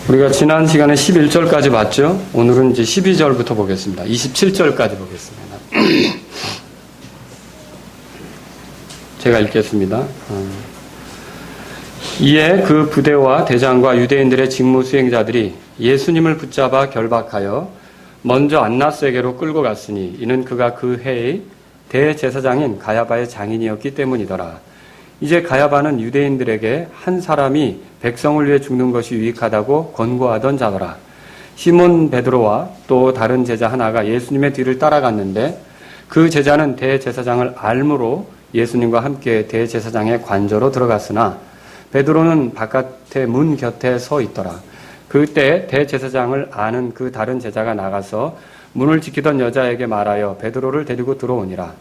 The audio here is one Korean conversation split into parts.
우리가 지난 시간에 11절까지 봤죠? 오늘은 이제 12절부터 보겠습니다. 27절까지 보겠습니다. 제가 읽겠습니다. 이에 그 부대와 대장과 유대인들의 직무 수행자들이 예수님을 붙잡아 결박하여 먼저 안나스에게로 끌고 갔으니 이는 그가 그 해의 대제사장인 가야바의 장인이었기 때문이더라. 이제 가야바는 유대인들에게 한 사람이 백성을 위해 죽는 것이 유익하다고 권고하던 자더라. 시몬 베드로와 또 다른 제자 하나가 예수님의 뒤를 따라갔는데 그 제자는 대제사장을 알므로 예수님과 함께 대제사장의 관저로 들어갔으나 베드로는 바깥의 문 곁에 서 있더라. 그때 대제사장을 아는 그 다른 제자가 나가서 문을 지키던 여자에게 말하여 베드로를 데리고 들어오니라.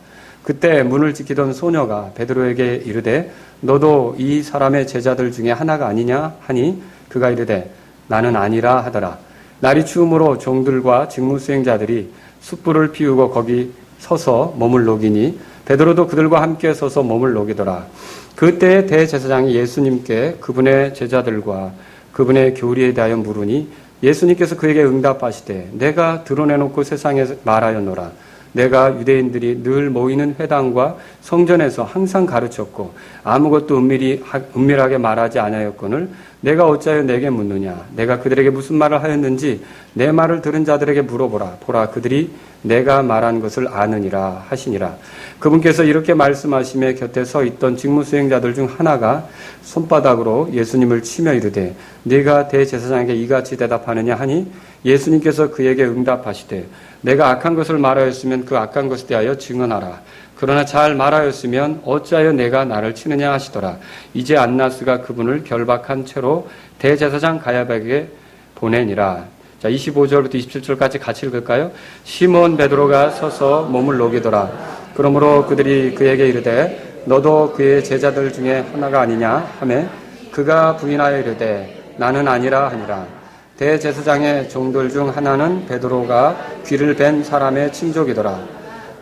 그때 문을 지키던 소녀가 베드로에게 이르되 너도 이 사람의 제자들 중에 하나가 아니냐 하니 그가 이르되 나는 아니라 하더라. 날이 추우므로 종들과 직무수행자들이 숯불을 피우고 거기 서서 몸을 녹이니 베드로도 그들과 함께 서서 몸을 녹이더라. 그때 대제사장이 예수님께 그분의 제자들과 그분의 교리에 대하여 물으니 예수님께서 그에게 응답하시되 내가 드러내놓고 세상에 말하였노라. 내가 유대인들이 늘 모이는 회당과 성전에서 항상 가르쳤고 아무것도 은밀하게 말하지 아니하였거늘 내가 어찌하여 내게 묻느냐. 내가 그들에게 무슨 말을 하였는지 내 말을 들은 자들에게 물어보라. 보라 그들이 내가 말한 것을 아느니라 하시니라. 그분께서 이렇게 말씀하시며 곁에 서 있던 직무수행자들 중 하나가 손바닥으로 예수님을 치며 이르되 네가 대제사장에게 이같이 대답하느냐 하니 예수님께서 그에게 응답하시되 내가 악한 것을 말하였으면 그 악한 것에 대하여 증언하라. 그러나 잘 말하였으면 어찌하여 내가 나를 치느냐 하시더라. 이제 안나스가 그분을 결박한 채로 대제사장 가야바에게 보내니라. 자, 25절부터 27절까지 같이 읽을까요? 시몬 베드로가 서서 몸을 녹이더라. 그러므로 그들이 그에게 이르되 너도 그의 제자들 중에 하나가 아니냐 하매 그가 부인하여 이르되 나는 아니라 하니라. 대제사장의 종들 중 하나는 베드로가 귀를 벤 사람의 친족이더라.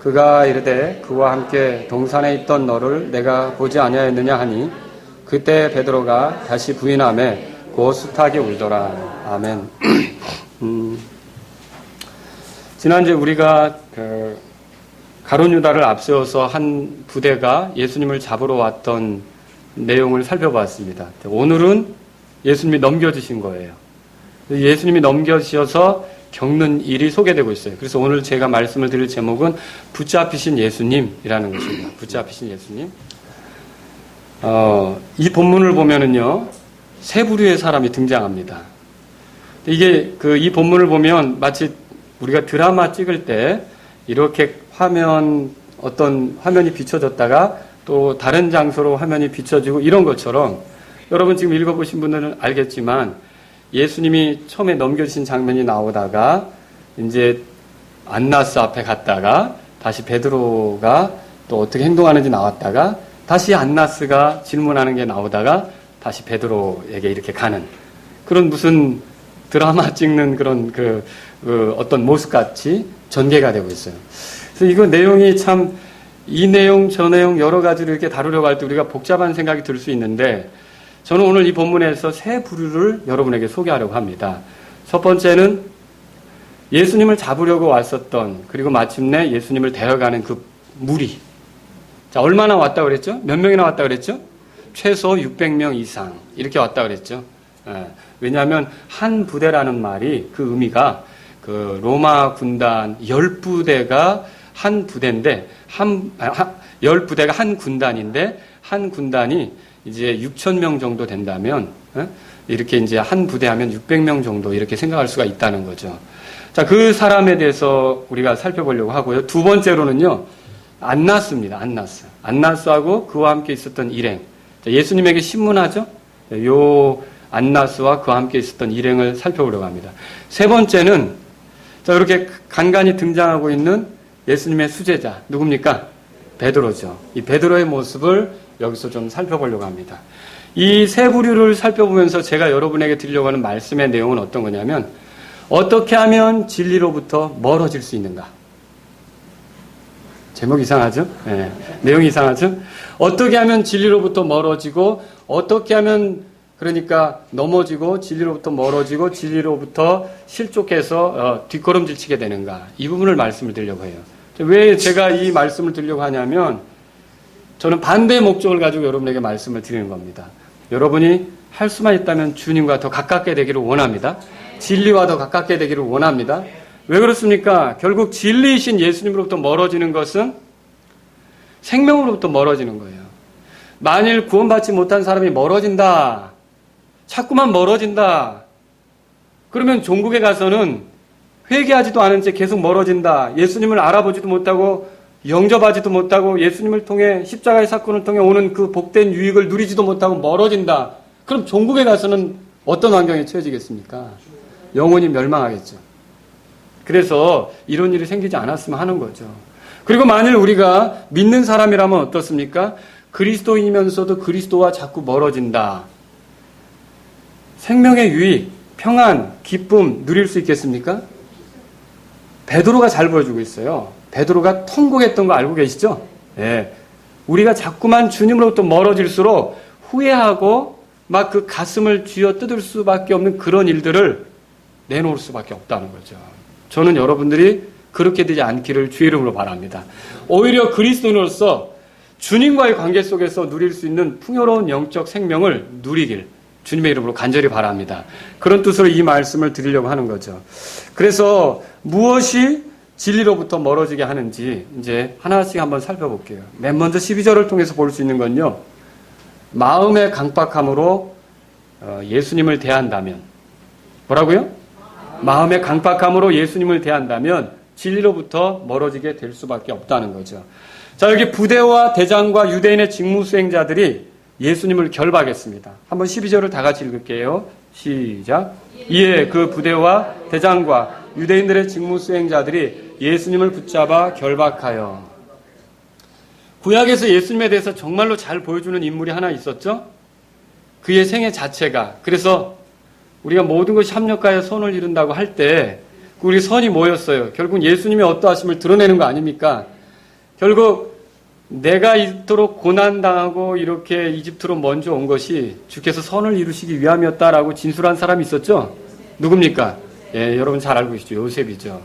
그가 이르되 그와 함께 동산에 있던 너를 내가 보지 아니하였느냐 하니 그때 베드로가 다시 부인하매 곧 숱하게 울더라. 아멘. 지난주에 우리가 가룟 유다를 앞세워서 한 부대가 예수님을 잡으러 왔던 내용을 살펴봤습니다. 오늘은 예수님이 넘겨주신 거예요. 예수님이 넘겨주셔서 겪는 일이 소개되고 있어요. 그래서 오늘 제가 말씀을 드릴 제목은 붙잡히신 예수님이라는 것입니다. 붙잡히신 예수님. 이 본문을 보면은요, 세 부류의 사람이 등장합니다. 이게 이 본문을 보면 마치 우리가 드라마 찍을 때 이렇게 어떤 화면이 비춰졌다가 또 다른 장소로 화면이 비춰지고 이런 것처럼 여러분 지금 읽어보신 분들은 알겠지만 예수님이 처음에 넘겨주신 장면이 나오다가 이제 안나스 앞에 갔다가 다시 베드로가 또 어떻게 행동하는지 나왔다가 다시 안나스가 질문하는 게 나오다가 다시 베드로에게 이렇게 가는 그런 무슨 드라마 찍는 그런 어떤 모습같이 전개가 되고 있어요. 그래서 이거 내용이 참 이 내용 저 내용 여러 가지로 이렇게 다루려고 할 때 우리가 복잡한 생각이 들 수 있는데 저는 오늘 이 본문에서 세 부류를 여러분에게 소개하려고 합니다. 첫 번째는 예수님을 잡으려고 왔었던 그리고 마침내 예수님을 데려가는 그 무리. 자, 얼마나 왔다 그랬죠? 몇 명이나 왔다 그랬죠? 최소 600명 이상 이렇게 왔다 그랬죠. 왜냐하면 한 부대라는 말이 그 의미가 로마 군단 10부대가 한 부대인데 10부대가 한 군단인데 한 군단이 이제 6,000명 정도 된다면 이렇게 이제 한 부대 하면 600명 정도 이렇게 생각할 수가 있다는 거죠. 자, 그 사람에 대해서 우리가 살펴보려고 하고요. 두 번째로는요. 안나스입니다. 안나스하고 그와 함께 있었던 일행. 자, 예수님에게 신문하죠. 요 안나스와 그와 함께 있었던 일행을 살펴보려고 합니다. 세 번째는 자, 이렇게 간간히 등장하고 있는 예수님의 수제자 누굽니까? 베드로죠. 이 베드로의 모습을 여기서 좀 살펴보려고 합니다. 이 세 부류를 살펴보면서 제가 여러분에게 드리려고 하는 말씀의 내용은 어떤 거냐면 어떻게 하면 진리로부터 멀어질 수 있는가? 제목 이상하죠? 네. 내용이 이상하죠? 어떻게 하면 진리로부터 멀어지고 어떻게 하면 그러니까 넘어지고 진리로부터 멀어지고 진리로부터 실족해서 뒷걸음질 치게 되는가? 이 부분을 말씀을 드리려고 해요. 왜 제가 이 말씀을 드리려고 하냐면 저는 반대의 목적을 가지고 여러분에게 말씀을 드리는 겁니다. 여러분이 할 수만 있다면 주님과 더 가깝게 되기를 원합니다. 진리와 더 가깝게 되기를 원합니다. 왜 그렇습니까? 결국 진리이신 예수님으로부터 멀어지는 것은 생명으로부터 멀어지는 거예요. 만일 구원받지 못한 사람이 멀어진다, 자꾸만 멀어진다, 그러면 종국에 가서는 회개하지도 않은 채 계속 멀어진다, 예수님을 알아보지도 못하고 영접하지도 못하고 예수님을 통해 십자가의 사건을 통해 오는 그 복된 유익을 누리지도 못하고 멀어진다. 그럼 종국에 가서는 어떤 환경에 처해지겠습니까? 영원히 멸망하겠죠. 그래서 이런 일이 생기지 않았으면 하는 거죠. 그리고 만일 우리가 믿는 사람이라면 어떻습니까? 그리스도인이면서도 그리스도와 자꾸 멀어진다. 생명의 유익, 평안, 기쁨 누릴 수 있겠습니까? 베드로가 잘 보여주고 있어요. 베드로가 통곡했던 거 알고 계시죠? 예. 우리가 자꾸만 주님으로부터 멀어질수록 후회하고 막 그 가슴을 쥐어 뜯을 수밖에 없는 그런 일들을 내놓을 수밖에 없다는 거죠. 저는 여러분들이 그렇게 되지 않기를 주의 이름으로 바랍니다. 오히려 그리스도인으로서 주님과의 관계 속에서 누릴 수 있는 풍요로운 영적 생명을 누리길 주님의 이름으로 간절히 바랍니다. 그런 뜻으로 이 말씀을 드리려고 하는 거죠. 그래서 무엇이 진리로부터 멀어지게 하는지 이제 하나씩 한번 살펴볼게요. 맨 먼저 12절을 통해서 볼 수 있는 건요. 마음의 강박함으로 예수님을 대한다면 뭐라고요? 마음의 강박함으로 예수님을 대한다면 진리로부터 멀어지게 될 수밖에 없다는 거죠. 자, 여기 부대와 대장과 유대인의 직무 수행자들이 예수님을 결박했습니다. 한번 12절을 다 같이 읽을게요. 시작. 이에 그 부대와 대장과 유대인들의 직무 수행자들이 예수님을 붙잡아 결박하여. 구약에서 예수님에 대해서 정말로 잘 보여주는 인물이 하나 있었죠? 그의 생애 자체가. 그래서 우리가 모든 것이 합력하여 선을 이룬다고 할 때 우리 선이 뭐였어요? 결국 예수님의 어떠하심을 드러내는 거 아닙니까? 결국 내가 이토록 고난당하고 이렇게 이집트로 먼저 온 것이 주께서 선을 이루시기 위함이었다라고 진술한 사람이 있었죠? 누굽니까? 예, 여러분 잘 알고 계시죠? 요셉이죠.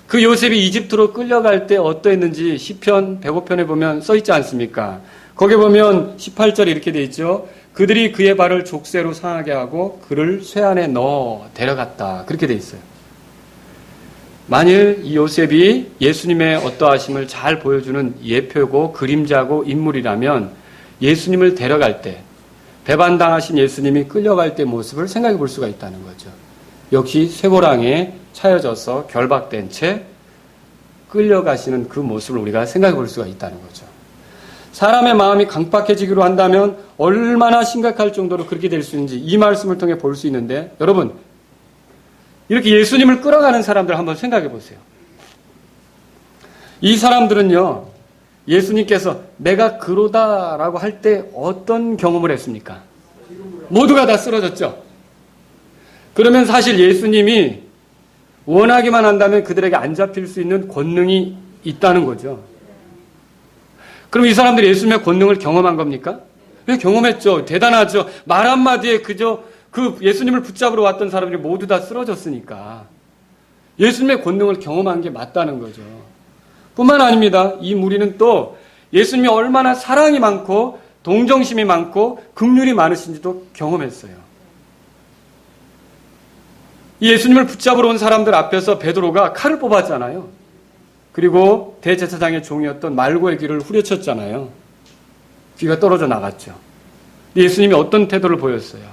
그 요셉이 이집트로 끌려갈 때 어떠했는지 시편 105편에 보면 써있지 않습니까? 거기에 보면 18절에 이렇게 돼 있죠. 그들이 그의 발을 족쇄로 상하게 하고 그를 쇠 안에 넣어 데려갔다. 그렇게 돼 있어요. 만일 이 요셉이 예수님의 어떠하심을 잘 보여주는 예표고 그림자고 인물이라면 예수님을 데려갈 때 배반당하신 예수님이 끌려갈 때 모습을 생각해 볼 수가 있다는 거죠. 역시 쇠고랑에 차여져서 결박된 채 끌려가시는 그 모습을 우리가 생각해 볼 수가 있다는 거죠. 사람의 마음이 강박해지기로 한다면 얼마나 심각할 정도로 그렇게 될 수 있는지 이 말씀을 통해 볼 수 있는데 여러분 이렇게 예수님을 끌어가는 사람들 한번 생각해 보세요. 이 사람들은요 예수님께서 내가 그러다라고 할 때 어떤 경험을 했습니까? 모두가 다 쓰러졌죠. 그러면 사실 예수님이 원하기만 한다면 그들에게 안 잡힐 수 있는 권능이 있다는 거죠. 그럼 이 사람들이 예수님의 권능을 경험한 겁니까? 왜 경험했죠? 대단하죠. 말 한마디에 그저 그 예수님을 붙잡으러 왔던 사람들이 모두 다 쓰러졌으니까 예수님의 권능을 경험한 게 맞다는 거죠. 뿐만 아닙니다. 이 무리는 또 예수님이 얼마나 사랑이 많고 동정심이 많고 긍휼이 많으신지도 경험했어요. 이 예수님을 붙잡으러 온 사람들 앞에서 베드로가 칼을 뽑았잖아요. 그리고 대제사장의 종이었던 말고의 귀를 후려쳤잖아요. 귀가 떨어져 나갔죠. 예수님이 어떤 태도를 보였어요?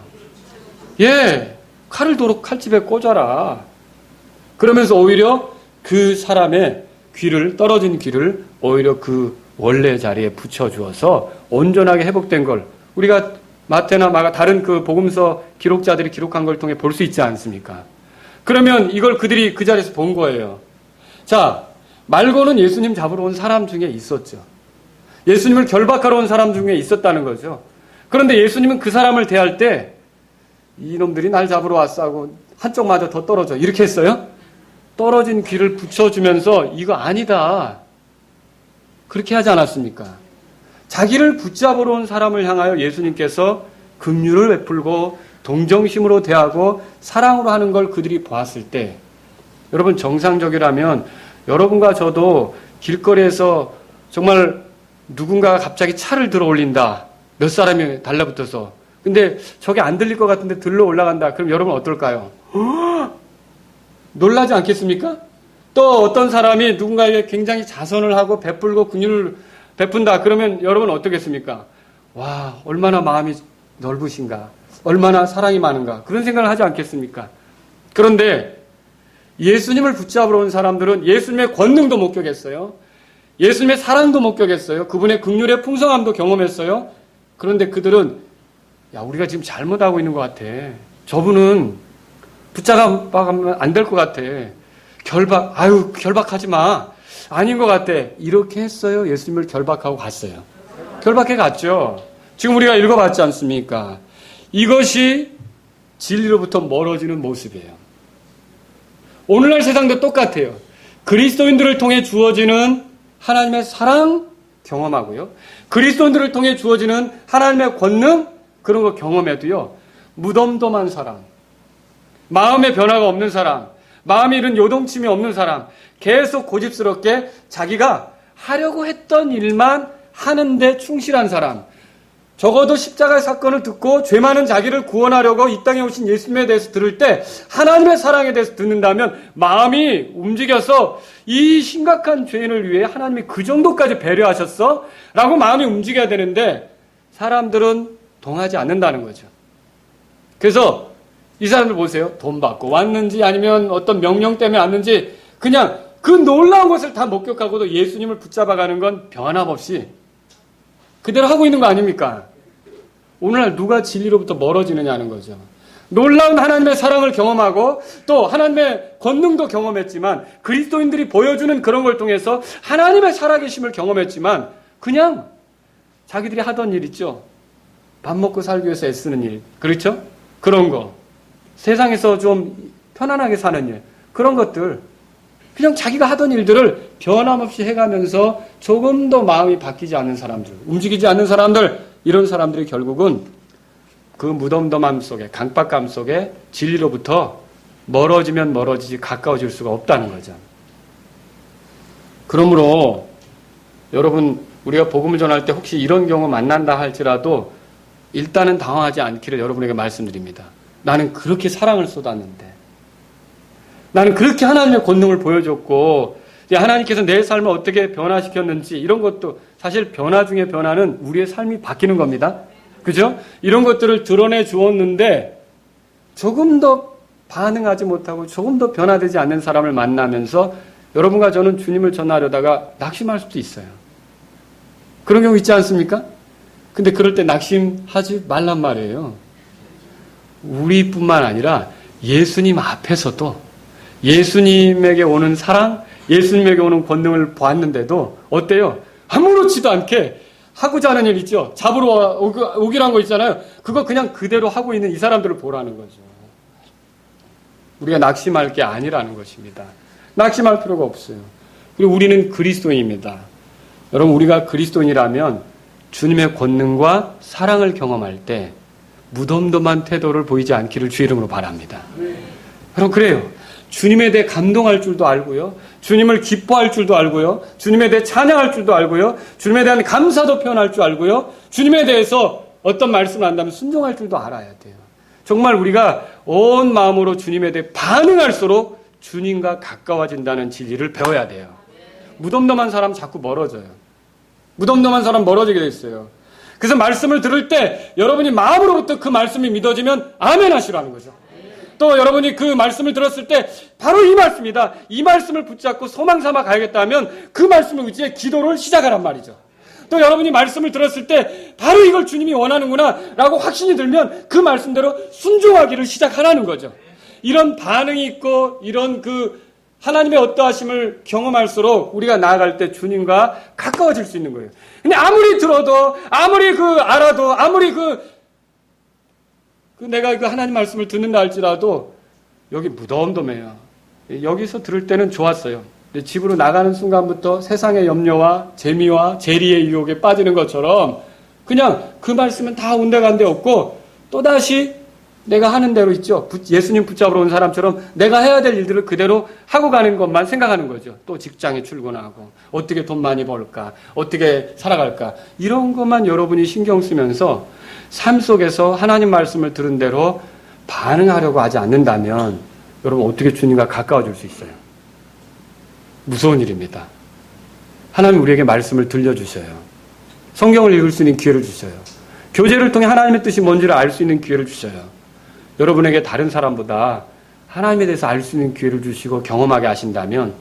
예, 칼을 도로 칼집에 꽂아라. 그러면서 오히려 그 사람의 귀를, 떨어진 귀를 오히려 그 원래 자리에 붙여주어서 온전하게 회복된 걸 우리가 마태나 마가 다른 그 복음서 기록자들이 기록한 걸 통해 볼 수 있지 않습니까? 그러면 이걸 그들이 그 자리에서 본 거예요. 자, 말고는 예수님 잡으러 온 사람 중에 있었죠. 예수님을 결박하러 온 사람 중에 있었다는 거죠. 그런데 예수님은 그 사람을 대할 때 이놈들이 날 잡으러 왔어 하고 한쪽마저 더 떨어져. 이렇게 했어요? 떨어진 귀를 붙여주면서 이거 아니다. 그렇게 하지 않았습니까? 자기를 붙잡으러 온 사람을 향하여 예수님께서 긍휼을 베풀고 동정심으로 대하고 사랑으로 하는 걸 그들이 보았을 때, 여러분 정상적이라면 여러분과 저도 길거리에서 정말 누군가가 갑자기 차를 들어 올린다. 몇 사람이 달라붙어서. 근데 저게 안 들릴 것 같은데 들러 올라간다. 그럼 여러분 어떨까요? 놀라지 않겠습니까? 또 어떤 사람이 누군가에게 굉장히 자선을 하고 베풀고 긍휼을 베푼다. 그러면 여러분 어떻겠습니까? 와, 얼마나 마음이 넓으신가. 얼마나 사랑이 많은가. 그런 생각을 하지 않겠습니까? 그런데 예수님을 붙잡으러 온 사람들은 예수님의 권능도 목격했어요. 예수님의 사랑도 목격했어요. 그분의 긍휼의 풍성함도 경험했어요. 그런데 그들은 야, 우리가 지금 잘못하고 있는 것 같아. 저분은 붙잡아가면 안 될 것 같아. 결박하지 마. 아닌 것 같아. 이렇게 했어요. 예수님을 결박하고 갔어요. 결박해 갔죠. 지금 우리가 읽어봤지 않습니까? 이것이 진리로부터 멀어지는 모습이에요. 오늘날 세상도 똑같아요. 그리스도인들을 통해 주어지는 하나님의 사랑 경험하고요. 그리스도인들을 통해 주어지는 하나님의 권능 그런 거 경험해도요. 무덤덤한 사람, 마음의 변화가 없는 사람, 마음에 이런 요동침이 없는 사람, 계속 고집스럽게 자기가 하려고 했던 일만 하는데 충실한 사람, 적어도 십자가의 사건을 듣고 죄 많은 자기를 구원하려고 이 땅에 오신 예수님에 대해서 들을 때 하나님의 사랑에 대해서 듣는다면 마음이 움직여서 이 심각한 죄인을 위해 하나님이 그 정도까지 배려하셨어? 라고 마음이 움직여야 되는데 사람들은 동하지 않는다는 거죠. 그래서 이 사람들 보세요. 돈 받고 왔는지 아니면 어떤 명령 때문에 왔는지 그냥 그 놀라운 것을 다 목격하고도 예수님을 붙잡아가는 건 변함없이 그대로 하고 있는 거 아닙니까? 오늘날 누가 진리로부터 멀어지느냐는 거죠. 놀라운 하나님의 사랑을 경험하고 또 하나님의 권능도 경험했지만 그리스도인들이 보여주는 그런 걸 통해서 하나님의 살아계심을 경험했지만 그냥 자기들이 하던 일 있죠. 밥 먹고 살기 위해서 애쓰는 일. 그렇죠? 그런 거. 세상에서 좀 편안하게 사는 일. 그런 것들. 그냥 자기가 하던 일들을 변함없이 해가면서 조금 더 마음이 바뀌지 않는 사람들, 움직이지 않는 사람들, 이런 사람들이 결국은 그 무덤덤함 속에, 강박감 속에 진리로부터 멀어지면 멀어지지 가까워질 수가 없다는 거죠. 그러므로 여러분, 우리가 복음을 전할 때 혹시 이런 경우 만난다 할지라도 일단은 당황하지 않기를 여러분에게 말씀드립니다. 나는 그렇게 사랑을 쏟았는데, 나는 그렇게 하나님의 권능을 보여줬고 하나님께서 내 삶을 어떻게 변화시켰는지 이런 것도 사실 변화 중에 변화는 우리의 삶이 바뀌는 겁니다. 그죠? 이런 것들을 드러내 주었는데 조금 더 반응하지 못하고 조금 더 변화되지 않는 사람을 만나면서 여러분과 저는 주님을 전하려다가 낙심할 수도 있어요. 그런 경우 있지 않습니까? 근데 그럴 때 낙심하지 말란 말이에요. 우리뿐만 아니라 예수님 앞에서도 예수님에게 오는 사랑, 예수님에게 오는 권능을 보았는데도 어때요? 아무렇지도 않게 하고자 하는 일 있죠? 잡으러 오기란 거 있잖아요. 그거 그냥 그대로 하고 있는 이 사람들을 보라는 거죠. 우리가 낙심할 게 아니라는 것입니다. 낙심할 필요가 없어요. 그리고 우리는 그리스도인입니다. 여러분, 우리가 그리스도인이라면 주님의 권능과 사랑을 경험할 때 무덤덤한 태도를 보이지 않기를 주의 이름으로 바랍니다. 여러분, 그래요. 주님에 대해 감동할 줄도 알고요. 주님을 기뻐할 줄도 알고요. 주님에 대해 찬양할 줄도 알고요. 주님에 대한 감사도 표현할 줄 알고요. 주님에 대해서 어떤 말씀을 한다면 순종할 줄도 알아야 돼요. 정말 우리가 온 마음으로 주님에 대해 반응할수록 주님과 가까워진다는 진리를 배워야 돼요. 무덤덤한 사람 자꾸 멀어져요. 무덤덤한 사람 멀어지게 돼 있어요. 그래서 말씀을 들을 때 여러분이 마음으로부터 그 말씀이 믿어지면 아멘 하시라는 거죠. 또 여러분이 그 말씀을 들었을 때 바로 이 말씀이다. 이 말씀을 붙잡고 소망 삼아 가야겠다 하면 그 말씀을 의지해 기도를 시작하란 말이죠. 또 여러분이 말씀을 들었을 때 바로 이걸 주님이 원하는구나 라고 확신이 들면 그 말씀대로 순종하기를 시작하라는 거죠. 이런 반응이 있고 이런 그 하나님의 어떠하심을 경험할수록 우리가 나아갈 때 주님과 가까워질 수 있는 거예요. 근데 아무리 들어도 아무리 알아도 아무리 내가 그 하나님 말씀을 듣는다 할지라도 여기 무덤덤해요. 여기서 들을 때는 좋았어요. 근데 집으로 나가는 순간부터 세상의 염려와 재미와 재리의 유혹에 빠지는 것처럼 그냥 그 말씀은 다 온데간데 없고 또다시 내가 하는 대로 있죠. 예수님 붙잡으러 온 사람처럼 내가 해야 될 일들을 그대로 하고 가는 것만 생각하는 거죠. 또 직장에 출근하고 어떻게 돈 많이 벌까, 어떻게 살아갈까, 이런 것만 여러분이 신경 쓰면서 삶 속에서 하나님 말씀을 들은 대로 반응하려고 하지 않는다면 여러분 어떻게 주님과 가까워질 수 있어요? 무서운 일입니다. 하나님 우리에게 말씀을 들려주셔요. 성경을 읽을 수 있는 기회를 주셔요. 교제를 통해 하나님의 뜻이 뭔지를 알 수 있는 기회를 주셔요. 여러분에게 다른 사람보다 하나님에 대해서 알 수 있는 기회를 주시고 경험하게 하신다면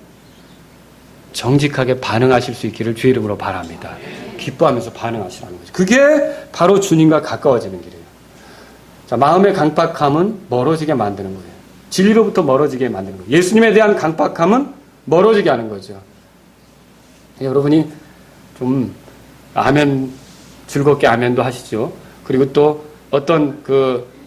정직하게 반응하실 수 있기를 주의 이름으로 바랍니다. 기뻐하면서 반응하시라는 거죠. 그게 바로 주님과 가까워지는 길이에요. 자, 마음의 강박함은 멀어지게 만드는 거예요. 진리로부터 멀어지게 만드는 거예요. 예수님에 대한 강박함은 멀어지게 하는 거죠. 여러분이 좀 아멘, 즐겁게 아멘도 하시죠. 그리고 또 어떤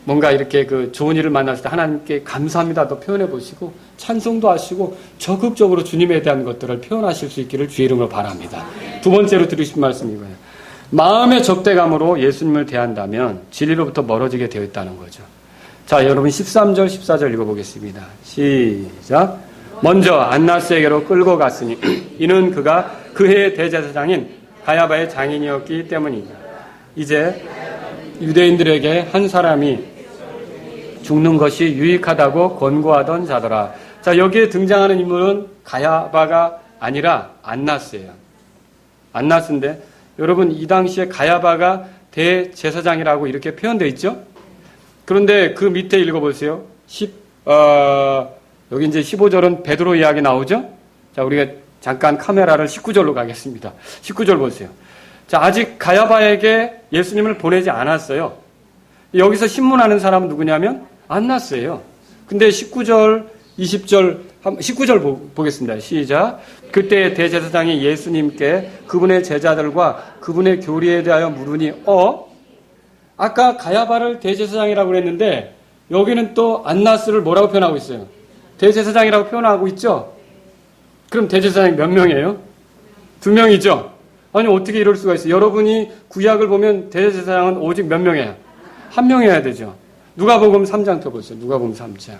뭔가 이렇게 좋은 일을 만났을 때 하나님께 감사합니다도 표현해 보시고 찬송도 하시고 적극적으로 주님에 대한 것들을 표현하실 수 있기를 주의 이름으로 바랍니다. 두 번째로 들으신 말씀이 이거예요. 마음의 적대감으로 예수님을 대한다면 진리로부터 멀어지게 되어 있다는 거죠. 자, 여러분 13절, 14절 읽어보겠습니다. 시작. 먼저 안나스에게로 끌고 갔으니 이는 그가 그 해의 대제사장인 가야바의 장인이었기 때문이다. 이제 유대인들에게 한 사람이 죽는 것이 유익하다고 권고하던 자더라. 자, 여기에 등장하는 인물은 가야바가 아니라 안나스예요. 안나스인데 여러분 이 당시에 가야바가 대제사장이라고 이렇게 표현되어 있죠? 그런데 그 밑에 읽어보세요. 여기 이제 15절은 베드로 이야기 나오죠? 자, 우리가 잠깐 카메라를 19절로 가겠습니다. 19절 보세요. 자, 아직 가야바에게 예수님을 보내지 않았어요. 여기서 신문하는 사람은 누구냐면 안나스예요. 근데 19절, 20절, 19절 보겠습니다. 시작. 그때 대제사장이 예수님께 그분의 제자들과 그분의 교리에 대하여 물으니 아까 가야바를 대제사장이라고 그랬는데 여기는 또 안나스를 뭐라고 표현하고 있어요? 대제사장이라고 표현하고 있죠? 그럼 대제사장이 몇 명이에요? 2명이죠? 아니 어떻게 이럴 수가 있어요? 여러분이 구약을 보면 대제사장은 오직 몇 명이에요? 1명이어야 되죠. 누가복음 3장 펴보세요. 누가복음 3장.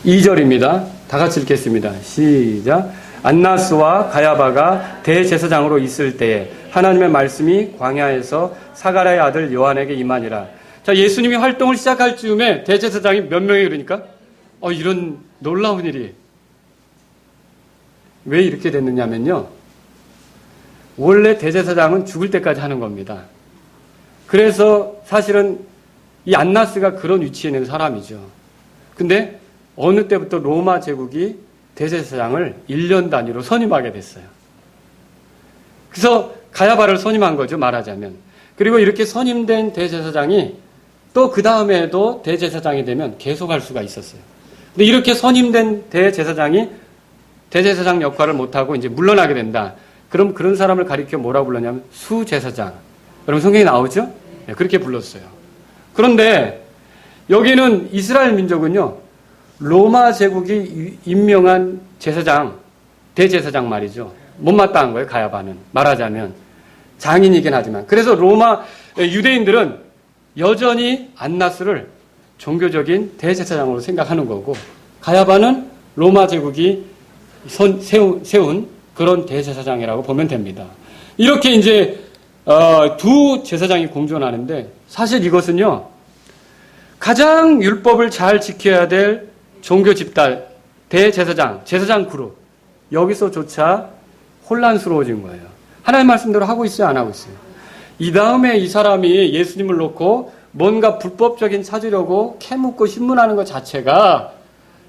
2절입니다. 다 같이 읽겠습니다. 시작. 안나스와 가야바가 대제사장으로 있을 때에 하나님의 말씀이 광야에서 사가랴의 아들 요한에게 임하니라. 자, 예수님이 활동을 시작할 즈음에 대제사장이 몇 명이 그러니까? 이런 놀라운 일이 왜 이렇게 됐느냐면요. 원래 대제사장은 죽을 때까지 하는 겁니다. 그래서 사실은 이 안나스가 그런 위치에 있는 사람이죠. 근데 어느 때부터 로마 제국이 대제사장을 1년 단위로 선임하게 됐어요. 그래서 가야바를 선임한 거죠, 말하자면. 그리고 이렇게 선임된 대제사장이 또 그 다음에도 대제사장이 되면 계속 할 수가 있었어요. 근데 이렇게 선임된 대제사장이 대제사장 역할을 못하고 이제 물러나게 된다. 그럼 그런 사람을 가리켜 뭐라고 불렀냐면 수제사장. 여러분 성경에 나오죠? 네, 그렇게 불렀어요. 그런데 여기는 이스라엘 민족은요, 로마 제국이 임명한 제사장, 대제사장 말이죠. 못마땅한 거예요, 가야바는. 말하자면. 장인이긴 하지만. 그래서 유대인들은 여전히 안나스를 종교적인 대제사장으로 생각하는 거고, 가야바는 로마 제국이 세운 그런 대제사장이라고 보면 됩니다. 이렇게 이제, 두 제사장이 공존하는데, 사실 이것은요, 가장 율법을 잘 지켜야 될 종교 집단, 대제사장, 제사장 그룹, 여기서조차 혼란스러워진 거예요. 하나님 말씀대로 하고 있어요, 안 하고 있어요? 이 다음에 이 사람이 예수님을 놓고 뭔가 불법적인 찾으려고 캐묻고 신문하는 것 자체가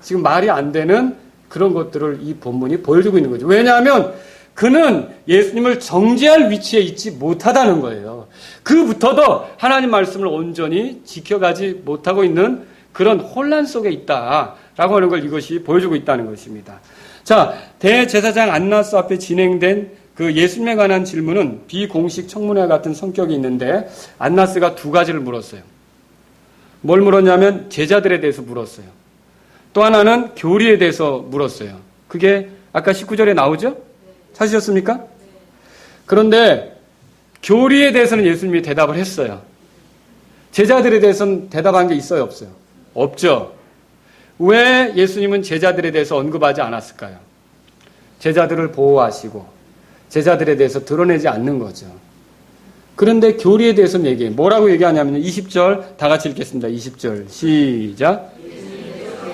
지금 말이 안 되는 그런 것들을 이 본문이 보여주고 있는 거죠. 왜냐하면 그는 예수님을 정죄할 위치에 있지 못하다는 거예요. 그부터도 하나님 말씀을 온전히 지켜가지 못하고 있는 그런 혼란 속에 있다라고 하는 걸 이것이 보여주고 있다는 것입니다. 자, 대제사장 안나스 앞에 진행된 그 예수님에 관한 질문은 비공식 청문회 같은 성격이 있는데 안나스가 2가지를 물었어요. 뭘 물었냐면 제자들에 대해서 물었어요. 또 하나는 교리에 대해서 물었어요. 그게 아까 19절에 나오죠? 찾으셨습니까? 그런데 교리에 대해서는 예수님이 대답을 했어요. 제자들에 대해서는 대답한 게 있어요, 없어요? 없죠. 왜 예수님은 제자들에 대해서 언급하지 않았을까요? 제자들을 보호하시고 제자들에 대해서 드러내지 않는 거죠. 그런데 교리에 대해서는 얘기해요. 뭐라고 얘기하냐면 20절 다 같이 읽겠습니다. 20절 시작.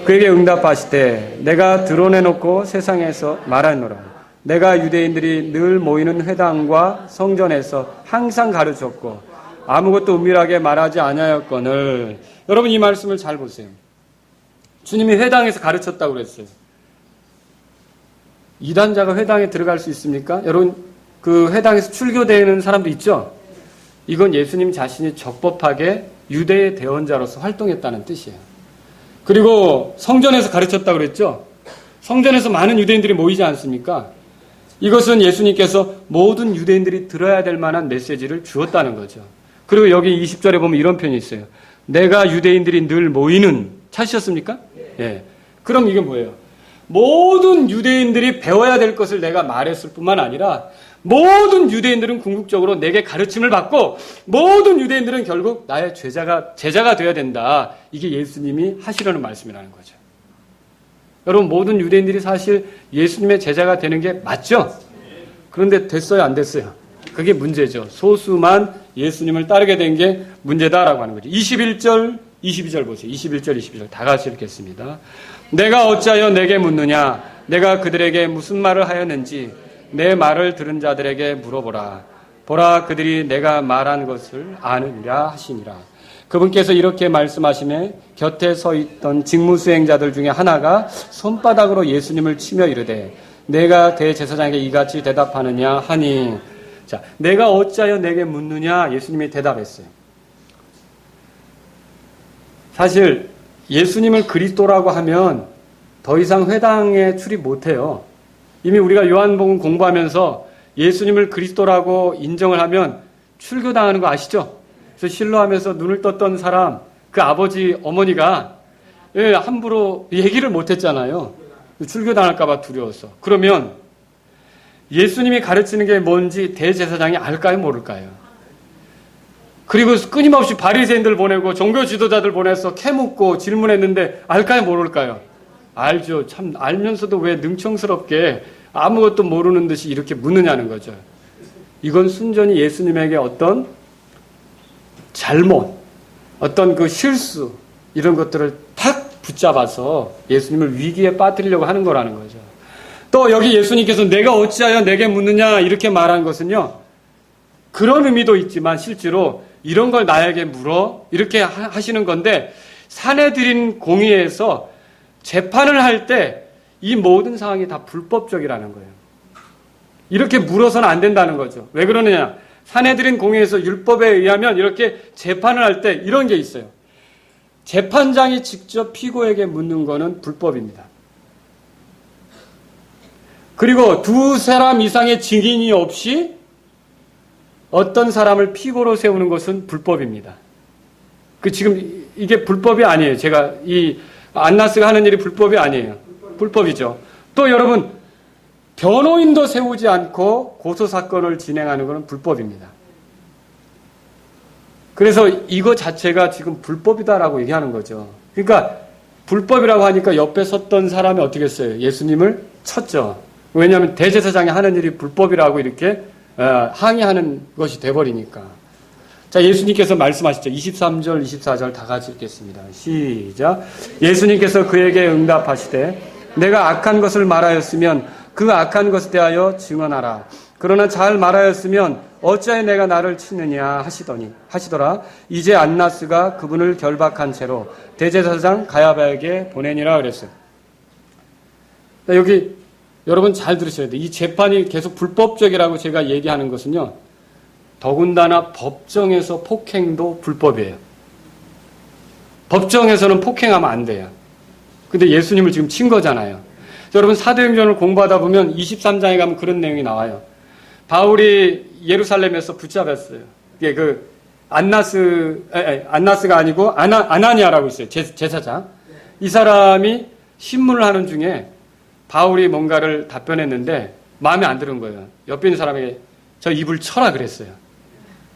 그에게 응답하시되 내가 드러내놓고 세상에서 말하노라. 내가 유대인들이 늘 모이는 회당과 성전에서 항상 가르쳤고 아무것도 은밀하게 말하지 아니하였거늘. 여러분 이 말씀을 잘 보세요. 주님이 회당에서 가르쳤다고 그랬어요. 이단자가 회당에 들어갈 수 있습니까? 여러분 그 회당에서 출교되는 사람도 있죠? 이건 예수님 자신이 적법하게 유대의 대언자로서 활동했다는 뜻이에요. 그리고 성전에서 가르쳤다고 그랬죠? 성전에서 많은 유대인들이 모이지 않습니까? 이것은 예수님께서 모든 유대인들이 들어야 될 만한 메시지를 주었다는 거죠. 그리고 여기 20절에 보면 이런 표현이 있어요. 내가 유대인들이 늘 모이는, 찾으셨습니까? 예. 그럼 이게 뭐예요? 모든 유대인들이 배워야 될 것을 내가 말했을 뿐만 아니라 모든 유대인들은 궁극적으로 내게 가르침을 받고 모든 유대인들은 결국 나의 제자가 되어야 된다. 이게 예수님이 하시려는 말씀이라는 거죠. 여러분 모든 유대인들이 사실 예수님의 제자가 되는 게 맞죠? 그런데 됐어요, 안 됐어요? 그게 문제죠. 소수만 예수님을 따르게 된 게 문제다라고 하는 거죠. 21절, 22절 보세요. 21절, 22절 다 같이 읽겠습니다. 내가 어찌하여 내게 묻느냐? 내가 그들에게 무슨 말을 하였는지 내 말을 들은 자들에게 물어보라. 보라, 그들이 내가 말한 것을 아느니라 하시니라. 그분께서 이렇게 말씀하시매 곁에 서 있던 직무수행자들 중에 하나가 손바닥으로 예수님을 치며 이르되 내가 대제사장에게 이같이 대답하느냐 하니. 자, 내가 어찌하여 내게 묻느냐? 예수님이 대답했어요. 사실 예수님을 그리스도라고 하면 더 이상 회당에 출입 못해요. 이미 우리가 요한복음 공부하면서 예수님을 그리스도라고 인정을 하면 출교당하는 거 아시죠? 그래서 신로하면서 눈을 떴던 사람, 그 아버지, 어머니가 함부로 얘기를 못했잖아요. 출교당할까 봐 두려워서. 그러면 예수님이 가르치는 게 뭔지 대제사장이 알까요, 모를까요? 그리고 끊임없이 바리새인들 보내고 종교 지도자들 보내서 캐묻고 질문했는데 알까요, 모를까요? 알죠. 참 알면서도 왜 능청스럽게 아무것도 모르는 듯이 이렇게 묻느냐는 거죠. 이건 순전히 예수님에게 어떤 잘못, 어떤 그 실수 이런 것들을 탁 붙잡아서 예수님을 위기에 빠뜨리려고 하는 거라는 거죠. 또 여기 예수님께서 내가 어찌하여 내게 묻느냐 이렇게 말한 것은요. 그런 의미도 있지만 실제로 이런 걸 나에게 물어 이렇게 하시는 건데 산헤드린 공의에서 재판을 할 때 이 모든 상황이 다 불법적이라는 거예요. 이렇게 물어서는 안 된다는 거죠. 왜 그러느냐? 산헤드린 공의에서 율법에 의하면 이렇게 재판을 할 때 이런 게 있어요. 재판장이 직접 피고에게 묻는 거는 불법입니다. 그리고 두 사람 이상의 증인이 없이 어떤 사람을 피고로 세우는 것은 불법입니다. 지금 이게 불법이 아니에요. 제가 이 안나스가 하는 일이 불법이 아니에요. 불법이죠. 또 여러분 변호인도 세우지 않고 고소사건을 진행하는 것은 불법입니다. 그래서 이거 자체가 지금 불법이다라고 얘기하는 거죠. 그러니까 불법이라고 하니까 옆에 섰던 사람이 어떻게 했어요? 예수님을 쳤죠. 왜냐하면 대제사장이 하는 일이 불법이라고 이렇게 항의하는 것이 돼버리니까. 자, 예수님께서 말씀하시죠. 23절, 24절 다 같이 읽겠습니다. 시작. 예수님께서 그에게 응답하시되 내가 악한 것을 말하였으면 그 악한 것에 대하여 증언하라. 그러나 잘 말하였으면 어찌하여 내가 나를 치느냐 하시더라. 이제 안나스가 그분을 결박한 채로 대제사장 가야바에게 보내니라 그랬어요. 여기 여러분 잘 들으셔야 돼요. 이 재판이 계속 불법적이라고 제가 얘기하는 것은요. 더군다나 법정에서 폭행도 불법이에요. 법정에서는 폭행하면 안 돼요. 근데 예수님을 지금 친 거잖아요. 여러분 사도행전을 공부하다 보면 23장에 가면 그런 내용이 나와요. 바울이 예루살렘에서 붙잡혔어요. 이게 안나스가 아니고 아나니아라고 있어요. 제사장. 이 사람이 신문을 하는 중에 바울이 뭔가를 답변했는데 마음에 안 드는 거예요. 옆에 있는 사람에게 저 입을 쳐라 그랬어요.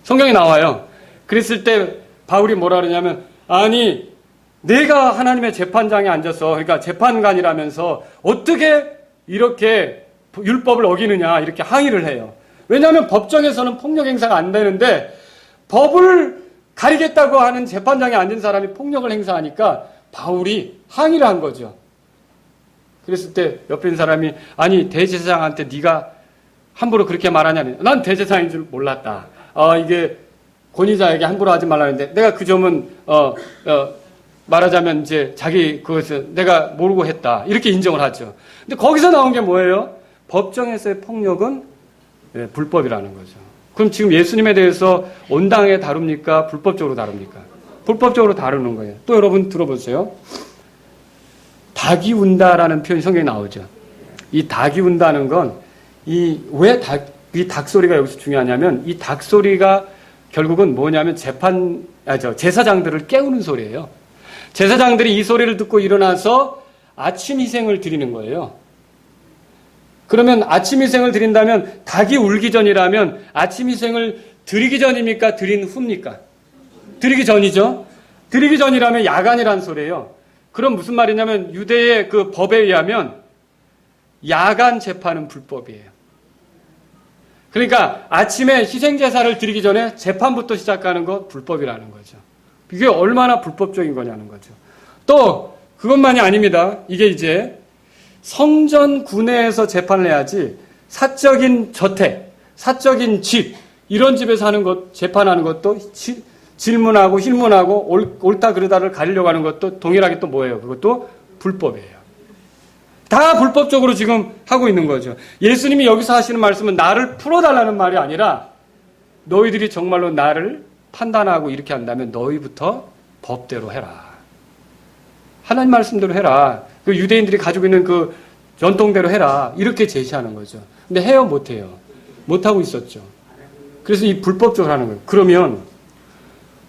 성경에 나와요. 그랬을 때 바울이 뭐라 그러냐면, 아니 내가 하나님의 재판장에 앉아서, 그러니까 재판관이라면서 어떻게 이렇게 율법을 어기느냐 이렇게 항의를 해요. 왜냐하면 법정에서는 폭력 행사가 안 되는데 법을 가리겠다고 하는 재판장에 앉은 사람이 폭력을 행사하니까 바울이 항의를 한 거죠. 그랬을 때 옆에 있는 사람이, 아니 대제사장한테 네가 함부로 그렇게 말하냐면, 난 대제사장인 줄 몰랐다. 이게 권위자에게 함부로 하지 말라는데 내가 그 점은 말하자면 이제 자기 그것을 내가 모르고 했다 이렇게 인정을 하죠. 근데 거기서 나온 게 뭐예요? 법정에서의 폭력은 불법이라는 거죠. 그럼 지금 예수님에 대해서 온당하게 다룹니까? 불법적으로 다룹니까? 불법적으로 다루는 거예요. 또 여러분 들어보세요. 닭이 운다라는 표현이 성경에 나오죠. 이 닭이 운다는 건 이 닭소리가 여기서 중요하냐면, 이 닭소리가 결국은 뭐냐면 제사장들을 깨우는 소리예요. 제사장들이 이 소리를 듣고 일어나서 아침 희생을 드리는 거예요. 그러면 아침 희생을 드린다면 닭이 울기 전이라면 아침 희생을 드리기 전입니까? 드린 후입니까? 드리기 전이죠. 드리기 전이라면 야간이란 소리예요. 그럼 무슨 말이냐면 유대의 그 법에 의하면 야간 재판은 불법이에요. 그러니까 아침에 희생제사를 드리기 전에 재판부터 시작하는 것 불법이라는 거죠. 이게 얼마나 불법적인 거냐는 거죠. 또 그것만이 아닙니다. 이게 이제 성전 구내에서 재판을 해야지 사적인 저택, 사적인 집, 이런 집에서 하는 것, 재판하는 것도 질문하고 힐문하고 옳다 그르다를 가리려고 하는 것도 동일하게 또 뭐예요? 그것도 불법이에요. 다 불법적으로 지금 하고 있는 거죠. 예수님이 여기서 하시는 말씀은 나를 풀어달라는 말이 아니라 너희들이 정말로 나를 판단하고 이렇게 한다면 너희부터 법대로 해라. 하나님 말씀대로 해라. 그 유대인들이 가지고 있는 그 전통대로 해라. 이렇게 제시하는 거죠. 근데 해요? 못해요? 못하고 있었죠. 그래서 이 불법적으로 하는 거예요. 그러면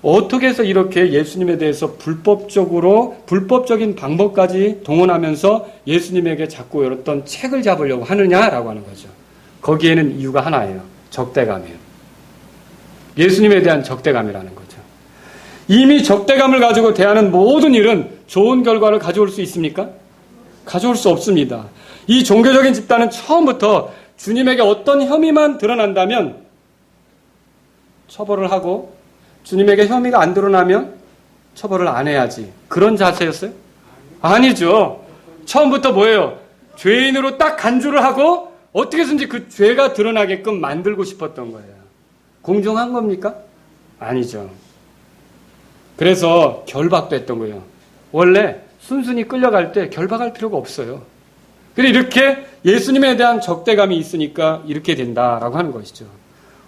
어떻게 해서 이렇게 예수님에 대해서 불법적인 방법까지 동원하면서 예수님에게 자꾸 어떤 책을 잡으려고 하느냐라고 하는 거죠. 거기에는 이유가 하나예요. 적대감이에요. 예수님에 대한 적대감이라는 거죠. 이미 적대감을 가지고 대하는 모든 일은 좋은 결과를 가져올 수 있습니까? 가져올 수 없습니다. 이 종교적인 집단은 처음부터 주님에게 어떤 혐의만 드러난다면 처벌을 하고, 주님에게 혐의가 안 드러나면 처벌을 안 해야지, 그런 자세였어요? 아니죠. 처음부터 뭐예요? 죄인으로 딱 간주를 하고 어떻게 해서든지 그 죄가 드러나게끔 만들고 싶었던 거예요. 공정한 겁니까? 아니죠. 그래서 결박도 했던 거예요. 원래 순순히 끌려갈 때 결박할 필요가 없어요. 그런데 이렇게 예수님에 대한 적대감이 있으니까 이렇게 된다라고 하는 것이죠.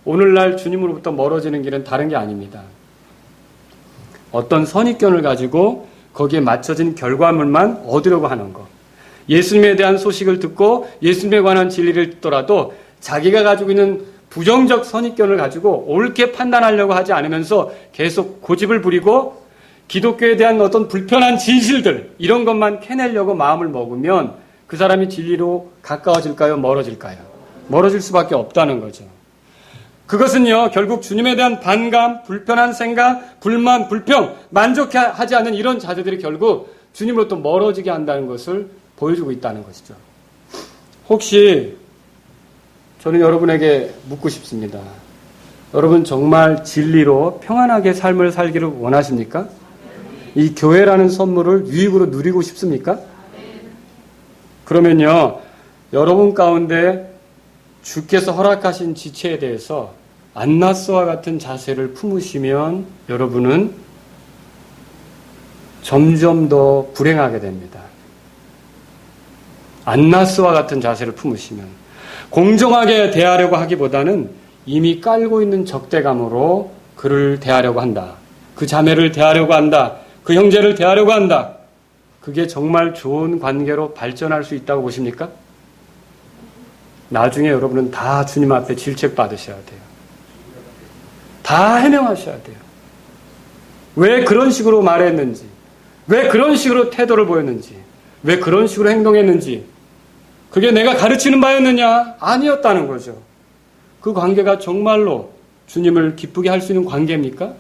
오늘날 주님으로부터 멀어지는 길은 다른 게 아닙니다. 어떤 선입견을 가지고 거기에 맞춰진 결과물만 얻으려고 하는 것. 예수님에 대한 소식을 듣고 예수님에 관한 진리를 듣더라도 자기가 가지고 있는 부정적 선입견을 가지고 옳게 판단하려고 하지 않으면서 계속 고집을 부리고 기독교에 대한 어떤 불편한 진실들, 이런 것만 캐내려고 마음을 먹으면 그 사람이 진리로 가까워질까요? 멀어질까요? 멀어질 수밖에 없다는 거죠. 그것은요, 결국 주님에 대한 반감, 불편한 생각, 불만, 불평, 만족하지 않는 이런 자세들이 결국 주님으로부터 멀어지게 한다는 것을 보여주고 있다는 것이죠. 혹시 저는 여러분에게 묻고 싶습니다. 여러분 정말 진리로 평안하게 삶을 살기를 원하십니까? 이 교회라는 선물을 유익으로 누리고 싶습니까? 그러면요, 여러분 가운데 주께서 허락하신 지체에 대해서 안나스와 같은 자세를 품으시면 여러분은 점점 더 불행하게 됩니다. 안나스와 같은 자세를 품으시면 공정하게 대하려고 하기보다는 이미 깔고 있는 적대감으로 그를 대하려고 한다. 그 자매를 대하려고 한다. 그 형제를 대하려고 한다. 그게 정말 좋은 관계로 발전할 수 있다고 보십니까? 나중에 여러분은 다 주님 앞에 질책 받으셔야 돼요. 다 해명하셔야 돼요. 왜 그런 식으로 말했는지, 왜 그런 식으로 태도를 보였는지, 왜 그런 식으로 행동했는지, 그게 내가 가르치는 바였느냐? 아니었다는 거죠. 그 관계가 정말로 주님을 기쁘게 할 수 있는 관계입니까?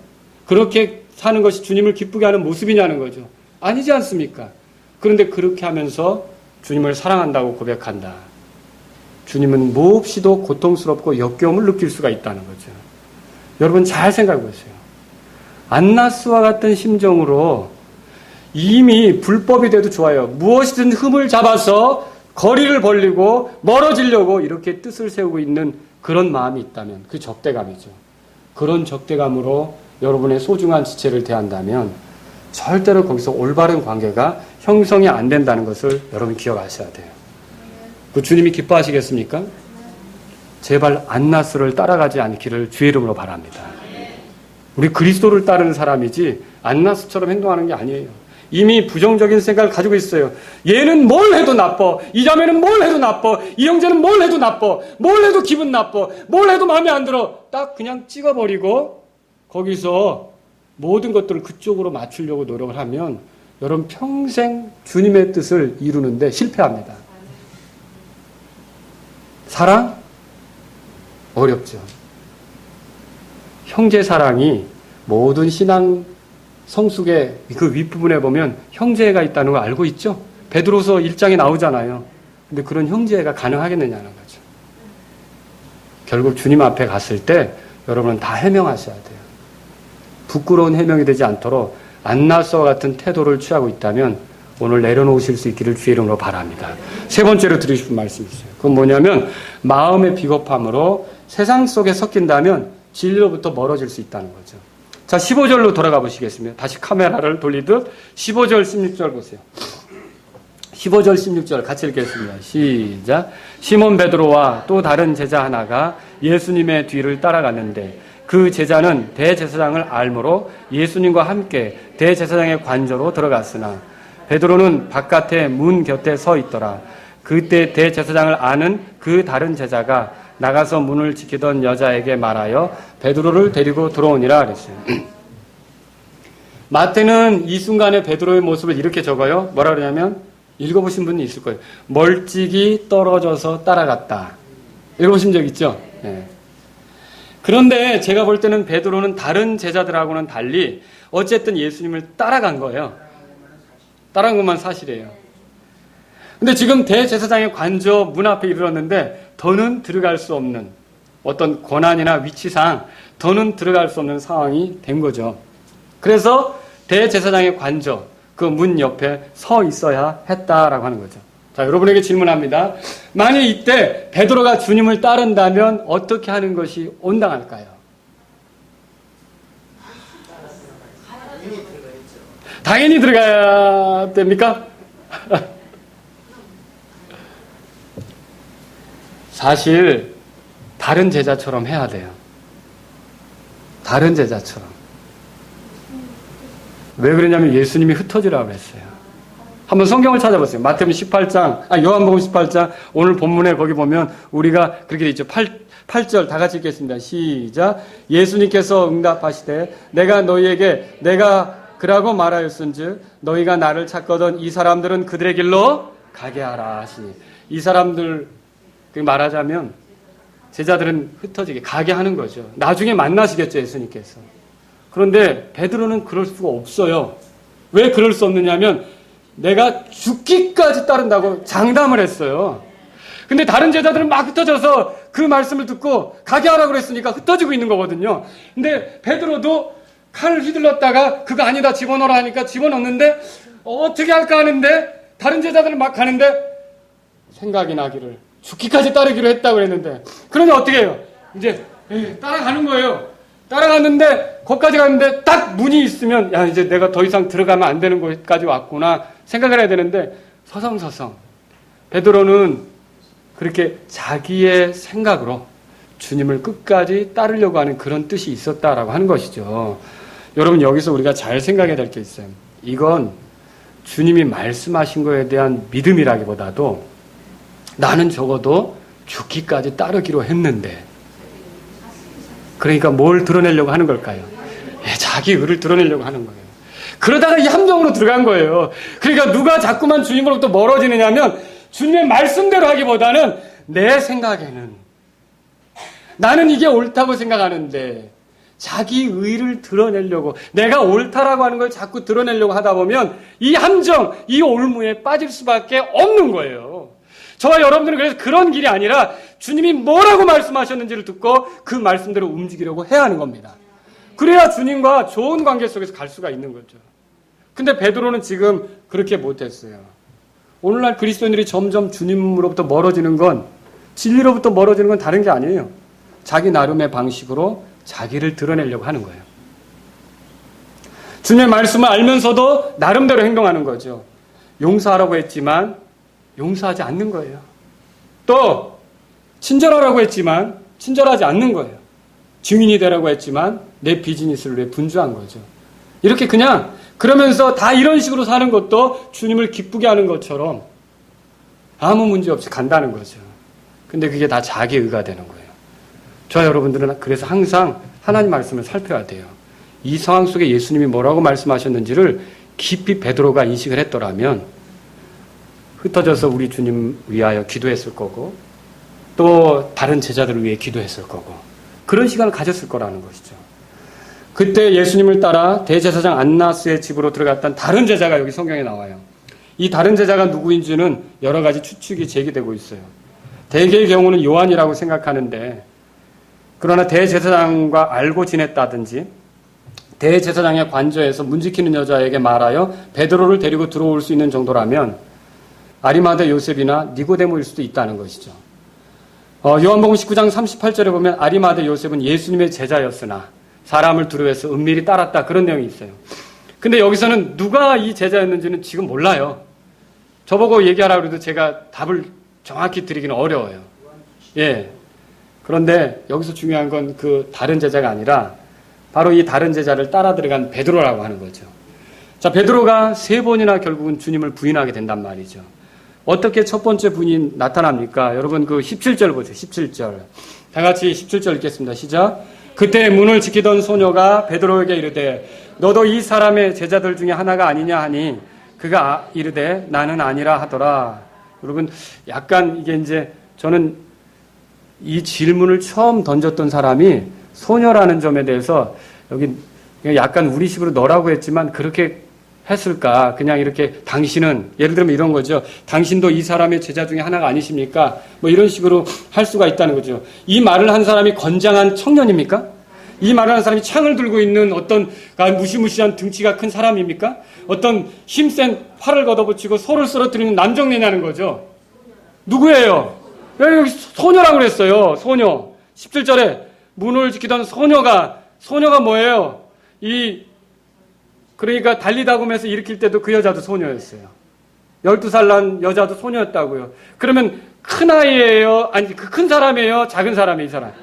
그렇게 사는 것이 주님을 기쁘게 하는 모습이냐는 거죠. 아니지 않습니까? 그런데 그렇게 하면서 주님을 사랑한다고 고백한다. 주님은 몹시도 고통스럽고 역겨움을 느낄 수가 있다는 거죠. 여러분 잘 생각해 보세요. 안나스와 같은 심정으로 이미 불법이 돼도 좋아요. 무엇이든 흠을 잡아서 거리를 벌리고 멀어지려고 이렇게 뜻을 세우고 있는 그런 마음이 있다면 그 적대감이죠. 그런 적대감으로 여러분의 소중한 지체를 대한다면 절대로 거기서 올바른 관계가 형성이 안 된다는 것을 여러분 기억하셔야 돼요. 그 주님이 기뻐하시겠습니까? 제발 안나스를 따라가지 않기를 주의 이름으로 바랍니다. 우리 그리스도를 따르는 사람이지 안나스처럼 행동하는 게 아니에요. 이미 부정적인 생각을 가지고 있어요. 얘는 뭘 해도 나빠. 이 자매는 뭘 해도 나빠. 이 형제는 뭘 해도 나빠. 뭘 해도 기분 나빠. 뭘 해도 마음에 안 들어. 딱 그냥 찍어버리고 거기서 모든 것들을 그쪽으로 맞추려고 노력을 하면 여러분 평생 주님의 뜻을 이루는데 실패합니다. 사랑? 어렵죠. 형제 사랑이 모든 신앙 성숙의 그 윗부분에 보면 형제가 있다는 걸 알고 있죠? 베드로서 1장에 나오잖아요. 근데 그런 형제가 가능하겠느냐는 거죠. 결국 주님 앞에 갔을 때 여러분은 다 해명하셔야 돼요. 부끄러운 해명이 되지 않도록 안나스와 같은 태도를 취하고 있다면 오늘 내려놓으실 수 있기를 주의 이름으로 바랍니다. 세 번째로 드리고 싶은 말씀이 있어요. 그건 뭐냐면 마음의 비겁함으로 세상 속에 섞인다면 진리로부터 멀어질 수 있다는 거죠. 자, 15절로 돌아가 보시겠습니다. 다시 카메라를 돌리듯 15절, 16절 보세요. 15절, 16절 같이 읽겠습니다. 시작. 시몬 베드로와 또 다른 제자 하나가 예수님의 뒤를 따라갔는데 그 제자는 대제사장을 알므로 예수님과 함께 대제사장의 관저로 들어갔으나 베드로는 바깥에 문 곁에 서 있더라. 그때 대제사장을 아는 그 다른 제자가 나가서 문을 지키던 여자에게 말하여 베드로를 데리고 들어오니라 그랬어요. 마태는 이 순간에 베드로의 모습을 이렇게 적어요. 뭐라 그러냐면 읽어보신 분이 있을 거예요. 멀찍이 떨어져서 따라갔다. 읽어보신 적 있죠? 네. 그런데 제가 볼 때는 베드로는 다른 제자들하고는 달리 어쨌든 예수님을 따라간 거예요. 따라간 것만 사실이에요. 근데 지금 대제사장의 관저 문 앞에 이르렀는데 더는 들어갈 수 없는 어떤 권한이나 위치상 더는 들어갈 수 없는 상황이 된 거죠. 그래서 대제사장의 관저 그 문 옆에 서 있어야 했다라고 하는 거죠. 자, 여러분에게 질문합니다. 만약 이때 베드로가 주님을 따른다면 어떻게 하는 것이 온당할까요? 당연히 들어가야 됩니까? 사실 다른 제자처럼 해야 돼요. 다른 제자처럼. 왜 그러냐면 예수님이 흩어지라고 했어요. 한번 성경을 찾아보세요. 마태복음 18장, 요한복음 18장, 오늘 본문에 거기 보면 우리가 그렇게 돼 있죠. 8절 다 같이 읽겠습니다. 시작. 예수님께서 응답하시되 내가 너희에게 내가 그라고 말하였은즉 너희가 나를 찾거든 이 사람들은 그들의 길로 가게 하라 하시니. 이 사람들 말하자면 제자들은 흩어지게 가게 하는 거죠. 나중에 만나시겠죠, 예수님께서. 그런데 베드로는 그럴 수가 없어요. 왜 그럴 수 없느냐면 내가 죽기까지 따른다고 장담을 했어요. 근데 다른 제자들은 막 흩어져서 그 말씀을 듣고 가게 하라고 그랬으니까 흩어지고 있는 거거든요. 근데 베드로도 칼을 휘둘렀다가 그거 아니다 집어넣으라 하니까 집어넣는데 어떻게 할까 하는데 다른 제자들은 막 가는데 생각이 나기를 죽기까지 따르기로 했다고 그랬는데 그러니 어떻게 해요? 이제 따라가는 거예요. 따라갔는데 거기까지 갔는데 딱 문이 있으면 야 이제 내가 더 이상 들어가면 안 되는 곳까지 왔구나 생각을 해야 되는데 서성서성 베드로는 그렇게 자기의 생각으로 주님을 끝까지 따르려고 하는 그런 뜻이 있었다라고 하는 것이죠. 여러분 여기서 우리가 잘 생각해야 될 게 있어요. 이건 주님이 말씀하신 거에 대한 믿음이라기보다도 나는 적어도 죽기까지 따르기로 했는데 그러니까 뭘 드러내려고 하는 걸까요? 자기 의를 드러내려고 하는 거예요. 그러다가 이 함정으로 들어간 거예요. 그러니까 누가 자꾸만 주님으로부터 멀어지느냐면 주님의 말씀대로 하기보다는 내 생각에는 나는 이게 옳다고 생각하는데 자기 의를 드러내려고 내가 옳다라고 하는 걸 자꾸 드러내려고 하다 보면 이 함정, 이 올무에 빠질 수밖에 없는 거예요. 저와 여러분들은 그래서 그런 길이 아니라 주님이 뭐라고 말씀하셨는지를 듣고 그 말씀대로 움직이려고 해야 하는 겁니다. 그래야 주님과 좋은 관계 속에서 갈 수가 있는 거죠. 근데 베드로는 지금 그렇게 못했어요. 오늘날 그리스도인들이 점점 주님으로부터 멀어지는 건 진리로부터 멀어지는 건 다른 게 아니에요. 자기 나름의 방식으로 자기를 드러내려고 하는 거예요. 주님의 말씀을 알면서도 나름대로 행동하는 거죠. 용서하라고 했지만 용서하지 않는 거예요. 또 친절하라고 했지만 친절하지 않는 거예요. 증인이 되라고 했지만 내 비즈니스를 위해 분주한 거죠. 이렇게 그냥 그러면서 다 이런 식으로 사는 것도 주님을 기쁘게 하는 것처럼 아무 문제 없이 간다는 거죠. 근데 그게 다 자기 의가 되는 거예요. 저와 여러분들은 그래서 항상 하나님 말씀을 살펴야 돼요. 이 상황 속에 예수님이 뭐라고 말씀하셨는지를 깊이 베드로가 인식을 했더라면 흩어져서 우리 주님 위하여 기도했을 거고 또 다른 제자들을 위해 기도했을 거고 그런 시간을 가졌을 거라는 것이죠. 그때 예수님을 따라 대제사장 안나스의 집으로 들어갔던 다른 제자가 여기 성경에 나와요. 이 다른 제자가 누구인지는 여러 가지 추측이 제기되고 있어요. 대개의 경우는 요한이라고 생각하는데 그러나 대제사장과 알고 지냈다든지 대제사장의 관저에서 문지키는 여자에게 말하여 베드로를 데리고 들어올 수 있는 정도라면 아리마대 요셉이나 니고데모일 수도 있다는 것이죠. 요한복음 19장 38절에 보면 아리마대 요셉은 예수님의 제자였으나 사람을 두려워해서 은밀히 따랐다 그런 내용이 있어요. 근데 여기서는 누가 이 제자였는지는 지금 몰라요. 저보고 얘기하라고 해도 제가 답을 정확히 드리기는 어려워요. 예. 그런데 여기서 중요한 건 그 다른 제자가 아니라 바로 이 다른 제자를 따라 들어간 베드로라고 하는 거죠. 자, 베드로가 3번이나 결국은 주님을 부인하게 된단 말이죠. 어떻게 첫 번째 부인이 나타납니까? 여러분 그 17절 보세요. 17절. 다 같이 17절 읽겠습니다. 시작. 그때 문을 지키던 소녀가 베드로에게 이르되 너도 이 사람의 제자들 중에 하나가 아니냐 하니 그가 이르되 나는 아니라 하더라. 여러분 약간 이게 이제 저는 이 질문을 처음 던졌던 사람이 소녀라는 점에 대해서 여기 약간 우리식으로 너라고 했지만 그렇게 했을까? 그냥 이렇게 당신은 예를 들면 이런 거죠. 당신도 이 사람의 제자 중에 하나가 아니십니까? 뭐 이런 식으로 할 수가 있다는 거죠. 이 말을 한 사람이 건장한 청년입니까? 이 말을 한 사람이 창을 들고 있는 어떤 무시무시한 등치가 큰 사람입니까? 어떤 힘센 활을 걷어붙이고 소를 쓰러뜨리는 남정네냐는 거죠. 누구예요? 왜 여기 소녀라고 그랬어요? 소녀. 17절에 문을 지키던 소녀가 뭐예요? 그러니까 달리다곰에서 일으킬 때도 그 여자도 소녀였어요. 12살 난 여자도 소녀였다고요. 그러면 큰 아이예요? 아니, 그 큰 사람이에요? 작은 사람이에요, 이 사람?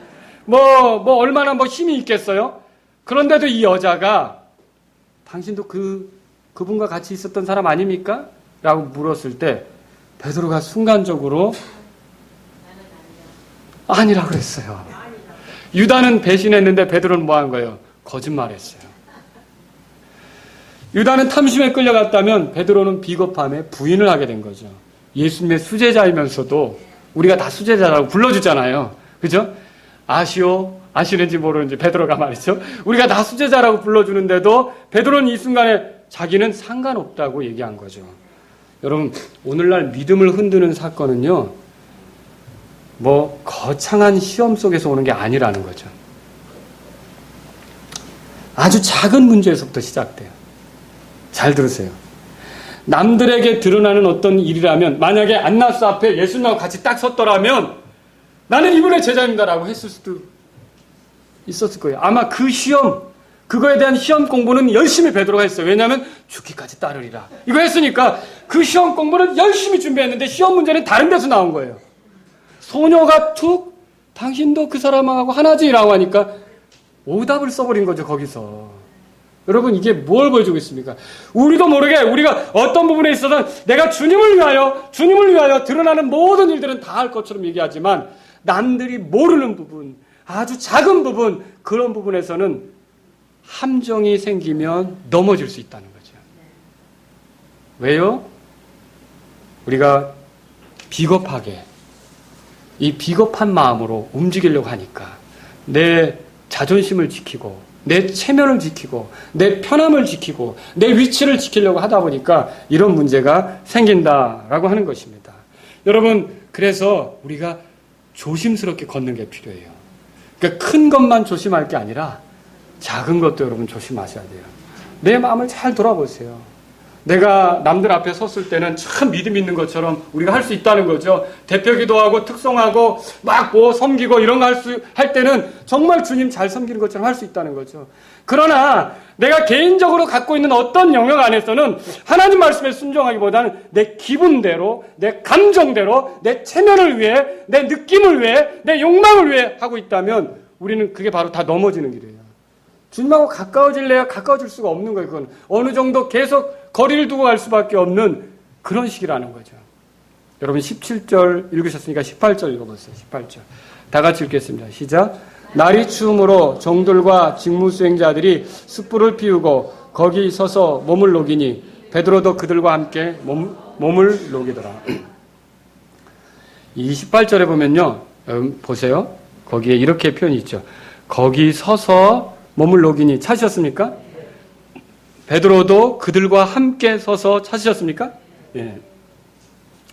얼마나 힘이 있겠어요? 그런데도 이 여자가 당신도 그분과 같이 있었던 사람 아닙니까? 라고 물었을 때 베드로가 순간적으로 아니라고 그랬어요. 유다는 배신했는데 베드로는 뭐 한 거예요? 거짓말했어요. 유다는 탐심에 끌려갔다면 베드로는 비겁함에 부인을 하게 된 거죠. 예수님의 수제자이면서도 우리가 다 수제자라고 불러주잖아요. 그죠? 아시는지 모르는지 베드로가 말이죠. 우리가 다 수제자라고 불러주는데도 베드로는 이 순간에 자기는 상관없다고 얘기한 거죠. 여러분 오늘날 믿음을 흔드는 사건은요. 거창한 시험 속에서 오는 게 아니라는 거죠. 아주 작은 문제에서부터 시작돼요. 잘 들으세요. 남들에게 드러나는 어떤 일이라면 만약에 안나스 앞에 예수님하고 같이 딱 섰더라면 나는 이분의 제자입니다라고 했을 수도 있었을 거예요. 아마 그 시험, 그거에 대한 시험 공부는 열심히 베드로가 했어요. 왜냐하면 죽기까지 따르리라. 이거 했으니까 그 시험 공부는 열심히 준비했는데 시험 문제는 다른 데서 나온 거예요. 소녀가 툭 당신도 그 사람하고 하나지라고 하니까 오답을 써버린 거죠. 거기서. 여러분 이게 뭘 보여주고 있습니까? 우리도 모르게 우리가 어떤 부분에 있어서 내가 주님을 위하여 드러나는 모든 일들은 다 할 것처럼 얘기하지만 남들이 모르는 부분, 아주 작은 부분, 그런 부분에서는 함정이 생기면 넘어질 수 있다는 거죠. 왜요? 우리가 비겁하게, 이 비겁한 마음으로 움직이려고 하니까 내 자존심을 지키고 내 체면을 지키고 내 편함을 지키고 내 위치를 지키려고 하다 보니까 이런 문제가 생긴다라고 하는 것입니다. 여러분, 그래서 우리가 조심스럽게 걷는 게 필요해요. 그러니까 큰 것만 조심할 게 아니라 작은 것도 여러분 조심하셔야 돼요. 내 마음을 잘 돌아보세요. 내가 남들 앞에 섰을 때는 참 믿음 있는 것처럼 우리가 할 수 있다는 거죠. 대표기도 하고 특송하고 막 뭐 섬기고 이런 거 할 때는 정말 주님 잘 섬기는 것처럼 할 수 있다는 거죠. 그러나 내가 개인적으로 갖고 있는 어떤 영역 안에서는 하나님 말씀에 순종하기보다는 내 기분대로, 내 감정대로, 내 체면을 위해, 내 느낌을 위해, 내 욕망을 위해 하고 있다면 우리는 그게 바로 다 넘어지는 길이에요. 주님하고 가까워질래야 가까워질 수가 없는 거예요. 그건 어느 정도 계속 거리를 두고 갈 수밖에 없는 그런 식이라는 거죠. 여러분 17절 읽으셨으니까 18절 읽어보세요. 18절. 다 같이 읽겠습니다. 시작. 날이 추움으로 종들과 직무수행자들이 숯불을 피우고 거기 서서 몸을 녹이니 베드로도 그들과 함께 몸을 녹이더라. 이 18절에 보면요. 보세요. 거기에 이렇게 표현이 있죠. 거기 서서 몸을 녹이니 찾으셨습니까? 베드로도 그들과 함께 서서 찾으셨습니까? 예.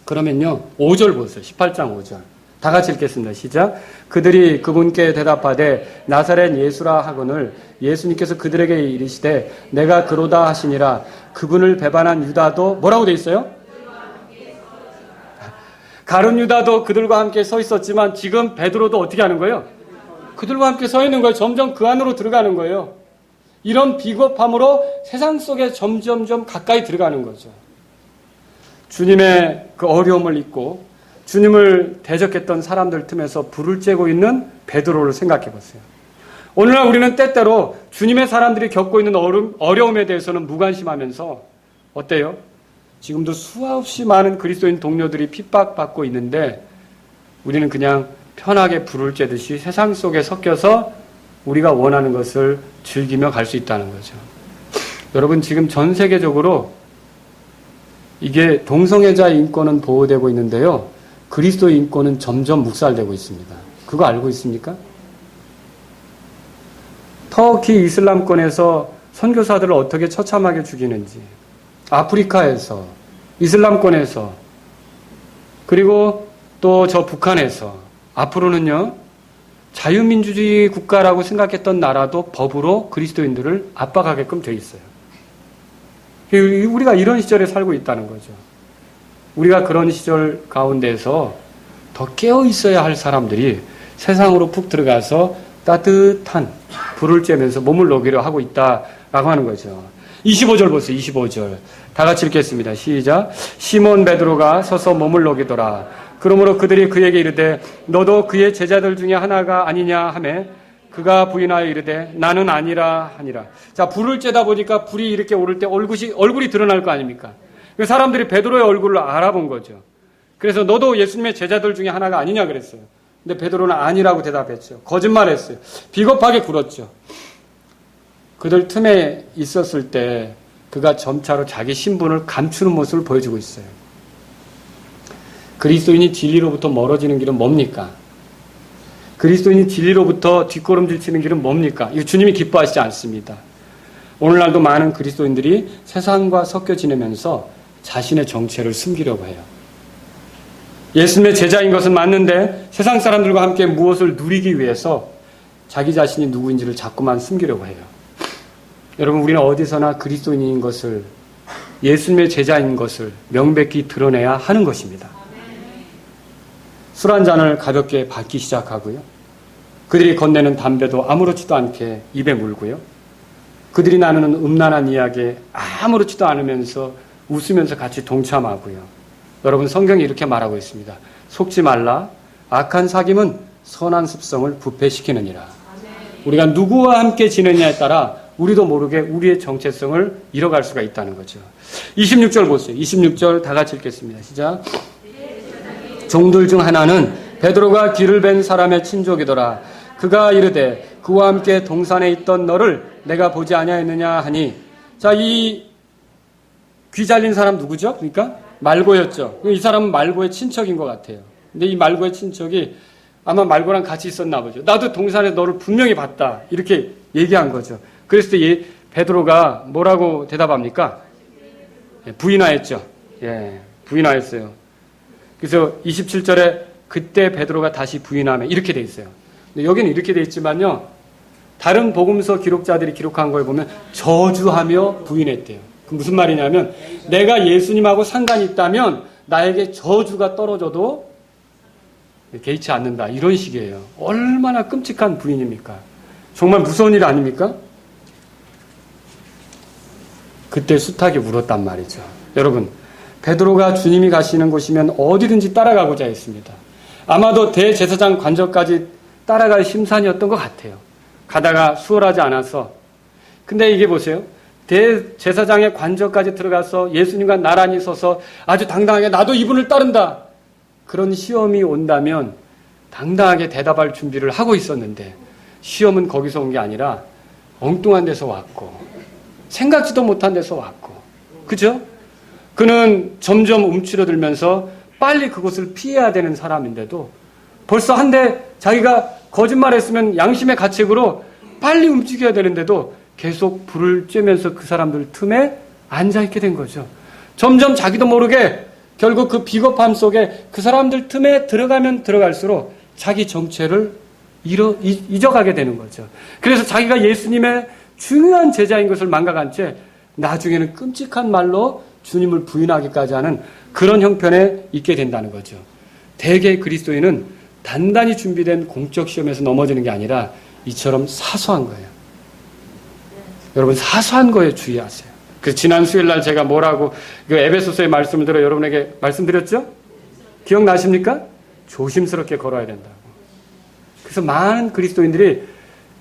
그러면요. 5절 보세요. 18장 5절. 다 같이 읽겠습니다. 시작. 그들이 그분께 대답하되 나사렛 예수라 하거늘 예수님께서 그들에게 이르시되 내가 그로다 하시니라. 그분을 배반한 유다도 뭐라고 돼 있어요? 가룟 유다도 그들과 함께 서 있었지만 지금 베드로도 어떻게 하는 거예요? 그들과 함께 서 있는 거예요. 점점 그 안으로 들어가는 거예요. 이런 비겁함으로 세상 속에 점점점 가까이 들어가는 거죠. 주님의 그 어려움을 잊고 주님을 대적했던 사람들 틈에서 불을 쬐고 있는 베드로를 생각해 보세요. 오늘날 우리는 때때로 주님의 사람들이 겪고 있는 어려움에 대해서는 무관심하면서 어때요? 지금도 수없이 많은 그리스도인 동료들이 핍박받고 있는데 우리는 그냥 편하게 불을 쬐듯이 세상 속에 섞여서 우리가 원하는 것을 즐기며 갈 수 있다는 거죠. 여러분 지금 전 세계적으로 이게 동성애자 인권은 보호되고 있는데요. 그리스도의 인권은 점점 묵살되고 있습니다. 그거 알고 있습니까? 터키 이슬람권에서 선교사들을 어떻게 처참하게 죽이는지, 아프리카에서, 이슬람권에서, 그리고 또 저 북한에서, 앞으로는요, 자유민주주의 국가라고 생각했던 나라도 법으로 그리스도인들을 압박하게끔 돼 있어요. 우리가 이런 시절에 살고 있다는 거죠. 우리가 그런 시절 가운데서 더 깨어 있어야 할 사람들이 세상으로 푹 들어가서 따뜻한 불을 쬐면서 몸을 녹이려 하고 있다라고 하는 거죠. 25절 보세요. 25절. 다 같이 읽겠습니다. 시작. 시몬 베드로가 서서 몸을 녹이더라. 그러므로 그들이 그에게 이르되 너도 그의 제자들 중에 하나가 아니냐 하매 그가 부인하여 이르되 나는 아니라 하니라. 자, 불을 쬐다 보니까 불이 이렇게 오를 때 얼굴이 드러날 거 아닙니까? 그 사람들이 베드로의 얼굴을 알아본 거죠. 그래서 너도 예수님의 제자들 중에 하나가 아니냐 그랬어요. 근데 베드로는 아니라고 대답했죠. 거짓말했어요. 비겁하게 굴었죠. 그들 틈에 있었을 때 그가 점차로 자기 신분을 감추는 모습을 보여주고 있어요. 그리스도인이 진리로부터 멀어지는 길은 뭡니까? 그리스도인이 진리로부터 뒷걸음질 치는 길은 뭡니까? 이거 주님이 기뻐하시지 않습니다. 오늘날도 많은 그리스도인들이 세상과 섞여 지내면서 자신의 정체를 숨기려고 해요. 예수님의 제자인 것은 맞는데 세상 사람들과 함께 무엇을 누리기 위해서 자기 자신이 누구인지를 자꾸만 숨기려고 해요. 여러분, 우리는 어디서나 그리스도인인 것을, 예수님의 제자인 것을 명백히 드러내야 하는 것입니다. 술 한 잔을 가볍게 받기 시작하고요. 그들이 건네는 담배도 아무렇지도 않게 입에 물고요. 그들이 나누는 음란한 이야기에 아무렇지도 않으면서 웃으면서 같이 동참하고요. 여러분, 성경이 이렇게 말하고 있습니다. 속지 말라. 악한 사귐은 선한 습성을 부패시키느니라. 우리가 누구와 함께 지내냐에 따라 우리도 모르게 우리의 정체성을 잃어갈 수가 있다는 거죠. 26절 보세요. 26절 다 같이 읽겠습니다. 시작. 종들 중 하나는 베드로가 귀를 벤 사람의 친족이더라. 그가 이르되 그와 함께 동산에 있던 너를 내가 보지 아니하였느냐 하니. 자, 이 귀 잘린 사람 누구죠? 그러니까 말고였죠. 이 사람은 말고의 친척인 것 같아요. 근데 이 말고의 친척이 아마 말고랑 같이 있었나 보죠. 나도 동산에 너를 분명히 봤다. 이렇게 얘기한 거죠. 그랬을 때 베드로가 뭐라고 대답합니까? 부인하였죠. 예, 부인하였어요. 그래서 27절에 그때 베드로가 다시 부인하며 이렇게 돼 있어요. 근데 여기는 이렇게 돼 있지만요. 다른 복음서 기록자들이 기록한 거에 보면 저주하며 부인했대요. 그 무슨 말이냐면 내가 예수님하고 상관이 있다면 나에게 저주가 떨어져도 개의치 않는다. 이런 식이에요. 얼마나 끔찍한 부인입니까? 정말 무서운 일 아닙니까? 그때 숱하게 울었단 말이죠. 여러분, 베드로가 주님이 가시는 곳이면 어디든지 따라가고자 했습니다. 아마도 대제사장 관저까지 따라갈 심산이었던 것 같아요. 가다가 수월하지 않아서. 근데 이게 보세요. 대제사장의 관저까지 들어가서 예수님과 나란히 서서 아주 당당하게 나도 이분을 따른다. 그런 시험이 온다면 당당하게 대답할 준비를 하고 있었는데 시험은 거기서 온 게 아니라 엉뚱한 데서 왔고 생각지도 못한 데서 왔고 그죠? 그는 점점 움츠러들면서 빨리 그곳을 피해야 되는 사람인데도 벌써 한데 자기가 거짓말했으면 양심의 가책으로 빨리 움직여야 되는데도 계속 불을 쬐면서 그 사람들 틈에 앉아있게 된 거죠. 점점 자기도 모르게 결국 그 비겁함 속에 그 사람들 틈에 들어가면 들어갈수록 자기 정체를 잊어가게 되는 거죠. 그래서 자기가 예수님의 중요한 제자인 것을 망각한 채 나중에는 끔찍한 말로 주님을 부인하기까지 하는 그런 형편에 있게 된다는 거죠. 대개 그리스도인은 단단히 준비된 공적 시험에서 넘어지는 게 아니라 이처럼 사소한 거예요. 여러분 사소한 거에 주의하세요. 그래서 지난 수요일 날 제가 뭐라고 그 에베소서의 말씀을 들어 여러분에게 말씀드렸죠? 기억나십니까? 조심스럽게 걸어야 된다고. 그래서 많은 그리스도인들이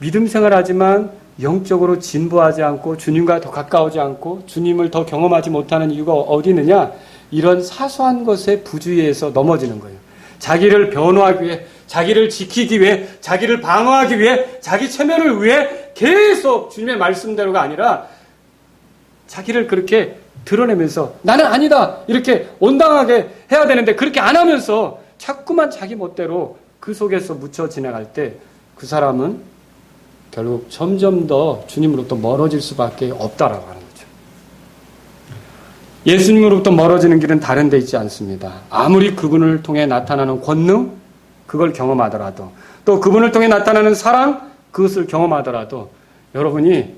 믿음 생활하지만 영적으로 진보하지 않고 주님과 더 가까워지 않고 주님을 더 경험하지 못하는 이유가 어디 있느냐? 이런 사소한 것에 부주의해서 넘어지는 거예요. 자기를 변호하기 위해, 자기를 지키기 위해, 자기를 방어하기 위해, 자기 체면을 위해 계속 주님의 말씀대로가 아니라 자기를 그렇게 드러내면서 나는 아니다 이렇게 온당하게 해야 되는데 그렇게 안 하면서 자꾸만 자기 멋대로 그 속에서 묻혀 지나갈 때 그 사람은 결국 점점 더 주님으로부터 멀어질 수밖에 없다라고 하는 거죠. 예수님으로부터 멀어지는 길은 다른 데 있지 않습니다. 아무리 그분을 통해 나타나는 권능 그걸 경험하더라도 또 그분을 통해 나타나는 사랑 그것을 경험하더라도 여러분이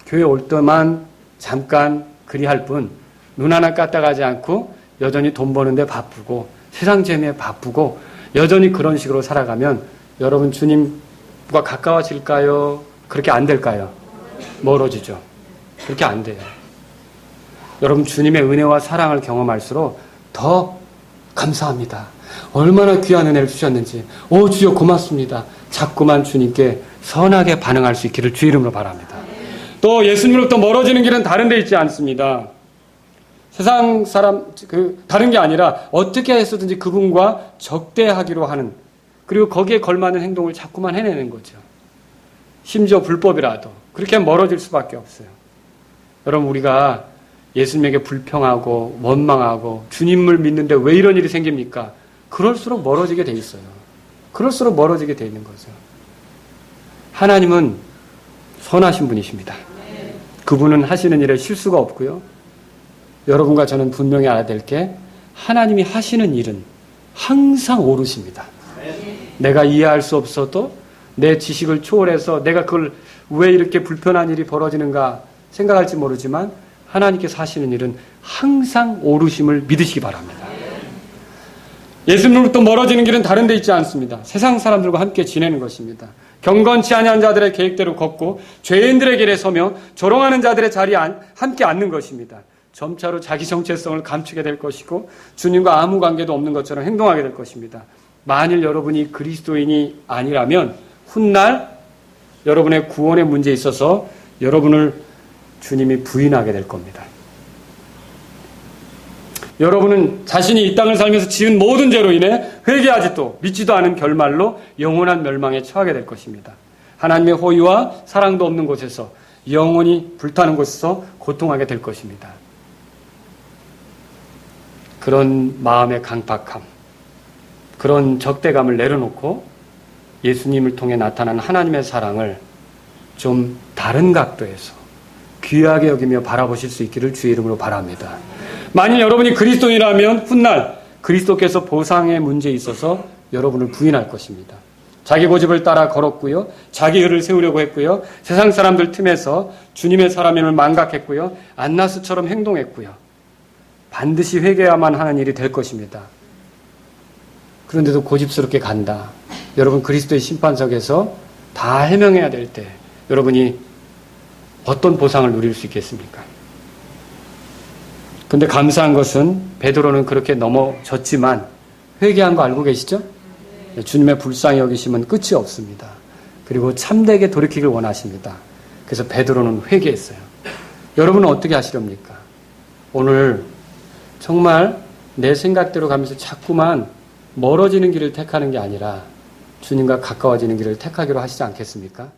교회 올 때만 잠깐 그리할 뿐 눈 하나 까딱하지 않고 여전히 돈 버는데 바쁘고 세상 재미에 바쁘고 여전히 그런 식으로 살아가면 여러분 주님과 가까워질까요? 그렇게 안 될까요? 멀어지죠. 그렇게 안 돼요. 여러분 주님의 은혜와 사랑을 경험할수록 더 감사합니다. 얼마나 귀한 은혜를 주셨는지 오 주여 고맙습니다. 자꾸만 주님께 선하게 반응할 수 있기를 주 이름으로 바랍니다. 또 예수님으로부터 멀어지는 길은 다른 데 있지 않습니다. 세상 사람 다른 게 아니라 어떻게 해서든지 그분과 적대하기로 하는 그리고 거기에 걸맞는 행동을 자꾸만 해내는 거죠. 심지어 불법이라도 그렇게 멀어질 수밖에 없어요. 여러분 우리가 예수님에게 불평하고 원망하고 주님을 믿는데 왜 이런 일이 생깁니까? 그럴수록 멀어지게 돼 있어요. 그럴수록 멀어지게 돼 있는 거죠. 하나님은 선하신 분이십니다. 그분은 하시는 일에 실수가 없고요. 여러분과 저는 분명히 알아야 될 게 하나님이 하시는 일은 항상 옳으십니다. 내가 이해할 수 없어도 내 지식을 초월해서 내가 그걸 왜 이렇게 불편한 일이 벌어지는가 생각할지 모르지만 하나님께서 하시는 일은 항상 옳으심을 믿으시기 바랍니다. 예수님으로부터 멀어지는 길은 다른 데 있지 않습니다. 세상 사람들과 함께 지내는 것입니다. 경건치 아니한 자들의 계획대로 걷고 죄인들의 길에 서며 조롱하는 자들의 자리에 함께 앉는 것입니다. 점차로 자기 정체성을 감추게 될 것이고 주님과 아무 관계도 없는 것처럼 행동하게 될 것입니다. 만일 여러분이 그리스도인이 아니라면 훗날 여러분의 구원의 문제에 있어서 여러분을 주님이 부인하게 될 겁니다. 여러분은 자신이 이 땅을 살면서 지은 모든 죄로 인해 회개하지도 믿지도 않은 결말로 영원한 멸망에 처하게 될 것입니다. 하나님의 호의와 사랑도 없는 곳에서 영원히 불타는 곳에서 고통하게 될 것입니다. 그런 마음의 강팍함, 그런 적대감을 내려놓고 예수님을 통해 나타난 하나님의 사랑을 좀 다른 각도에서 귀하게 여기며 바라보실 수 있기를 주의 이름으로 바랍니다. 만일 여러분이 그리스도인이라면 훗날 그리스도께서 보상의 문제에 있어서 여러분을 부인할 것입니다. 자기 고집을 따라 걸었고요. 자기 의를 세우려고 했고요. 세상 사람들 틈에서 주님의 사람임을 망각했고요. 안나스처럼 행동했고요. 반드시 회개해야만 하는 일이 될 것입니다. 그런데도 고집스럽게 간다. 여러분 그리스도의 심판석에서 다 해명해야 될 때 여러분이 어떤 보상을 누릴 수 있겠습니까? 근데 감사한 것은 베드로는 그렇게 넘어졌지만 회개한 거 알고 계시죠? 주님의 불쌍히 여기심은 끝이 없습니다. 그리고 참되게 돌이키길 원하십니다. 그래서 베드로는 회개했어요. 여러분은 어떻게 하시렵니까? 오늘 정말 내 생각대로 가면서 자꾸만 멀어지는 길을 택하는 게 아니라 주님과 가까워지는 길을 택하기로 하시지 않겠습니까?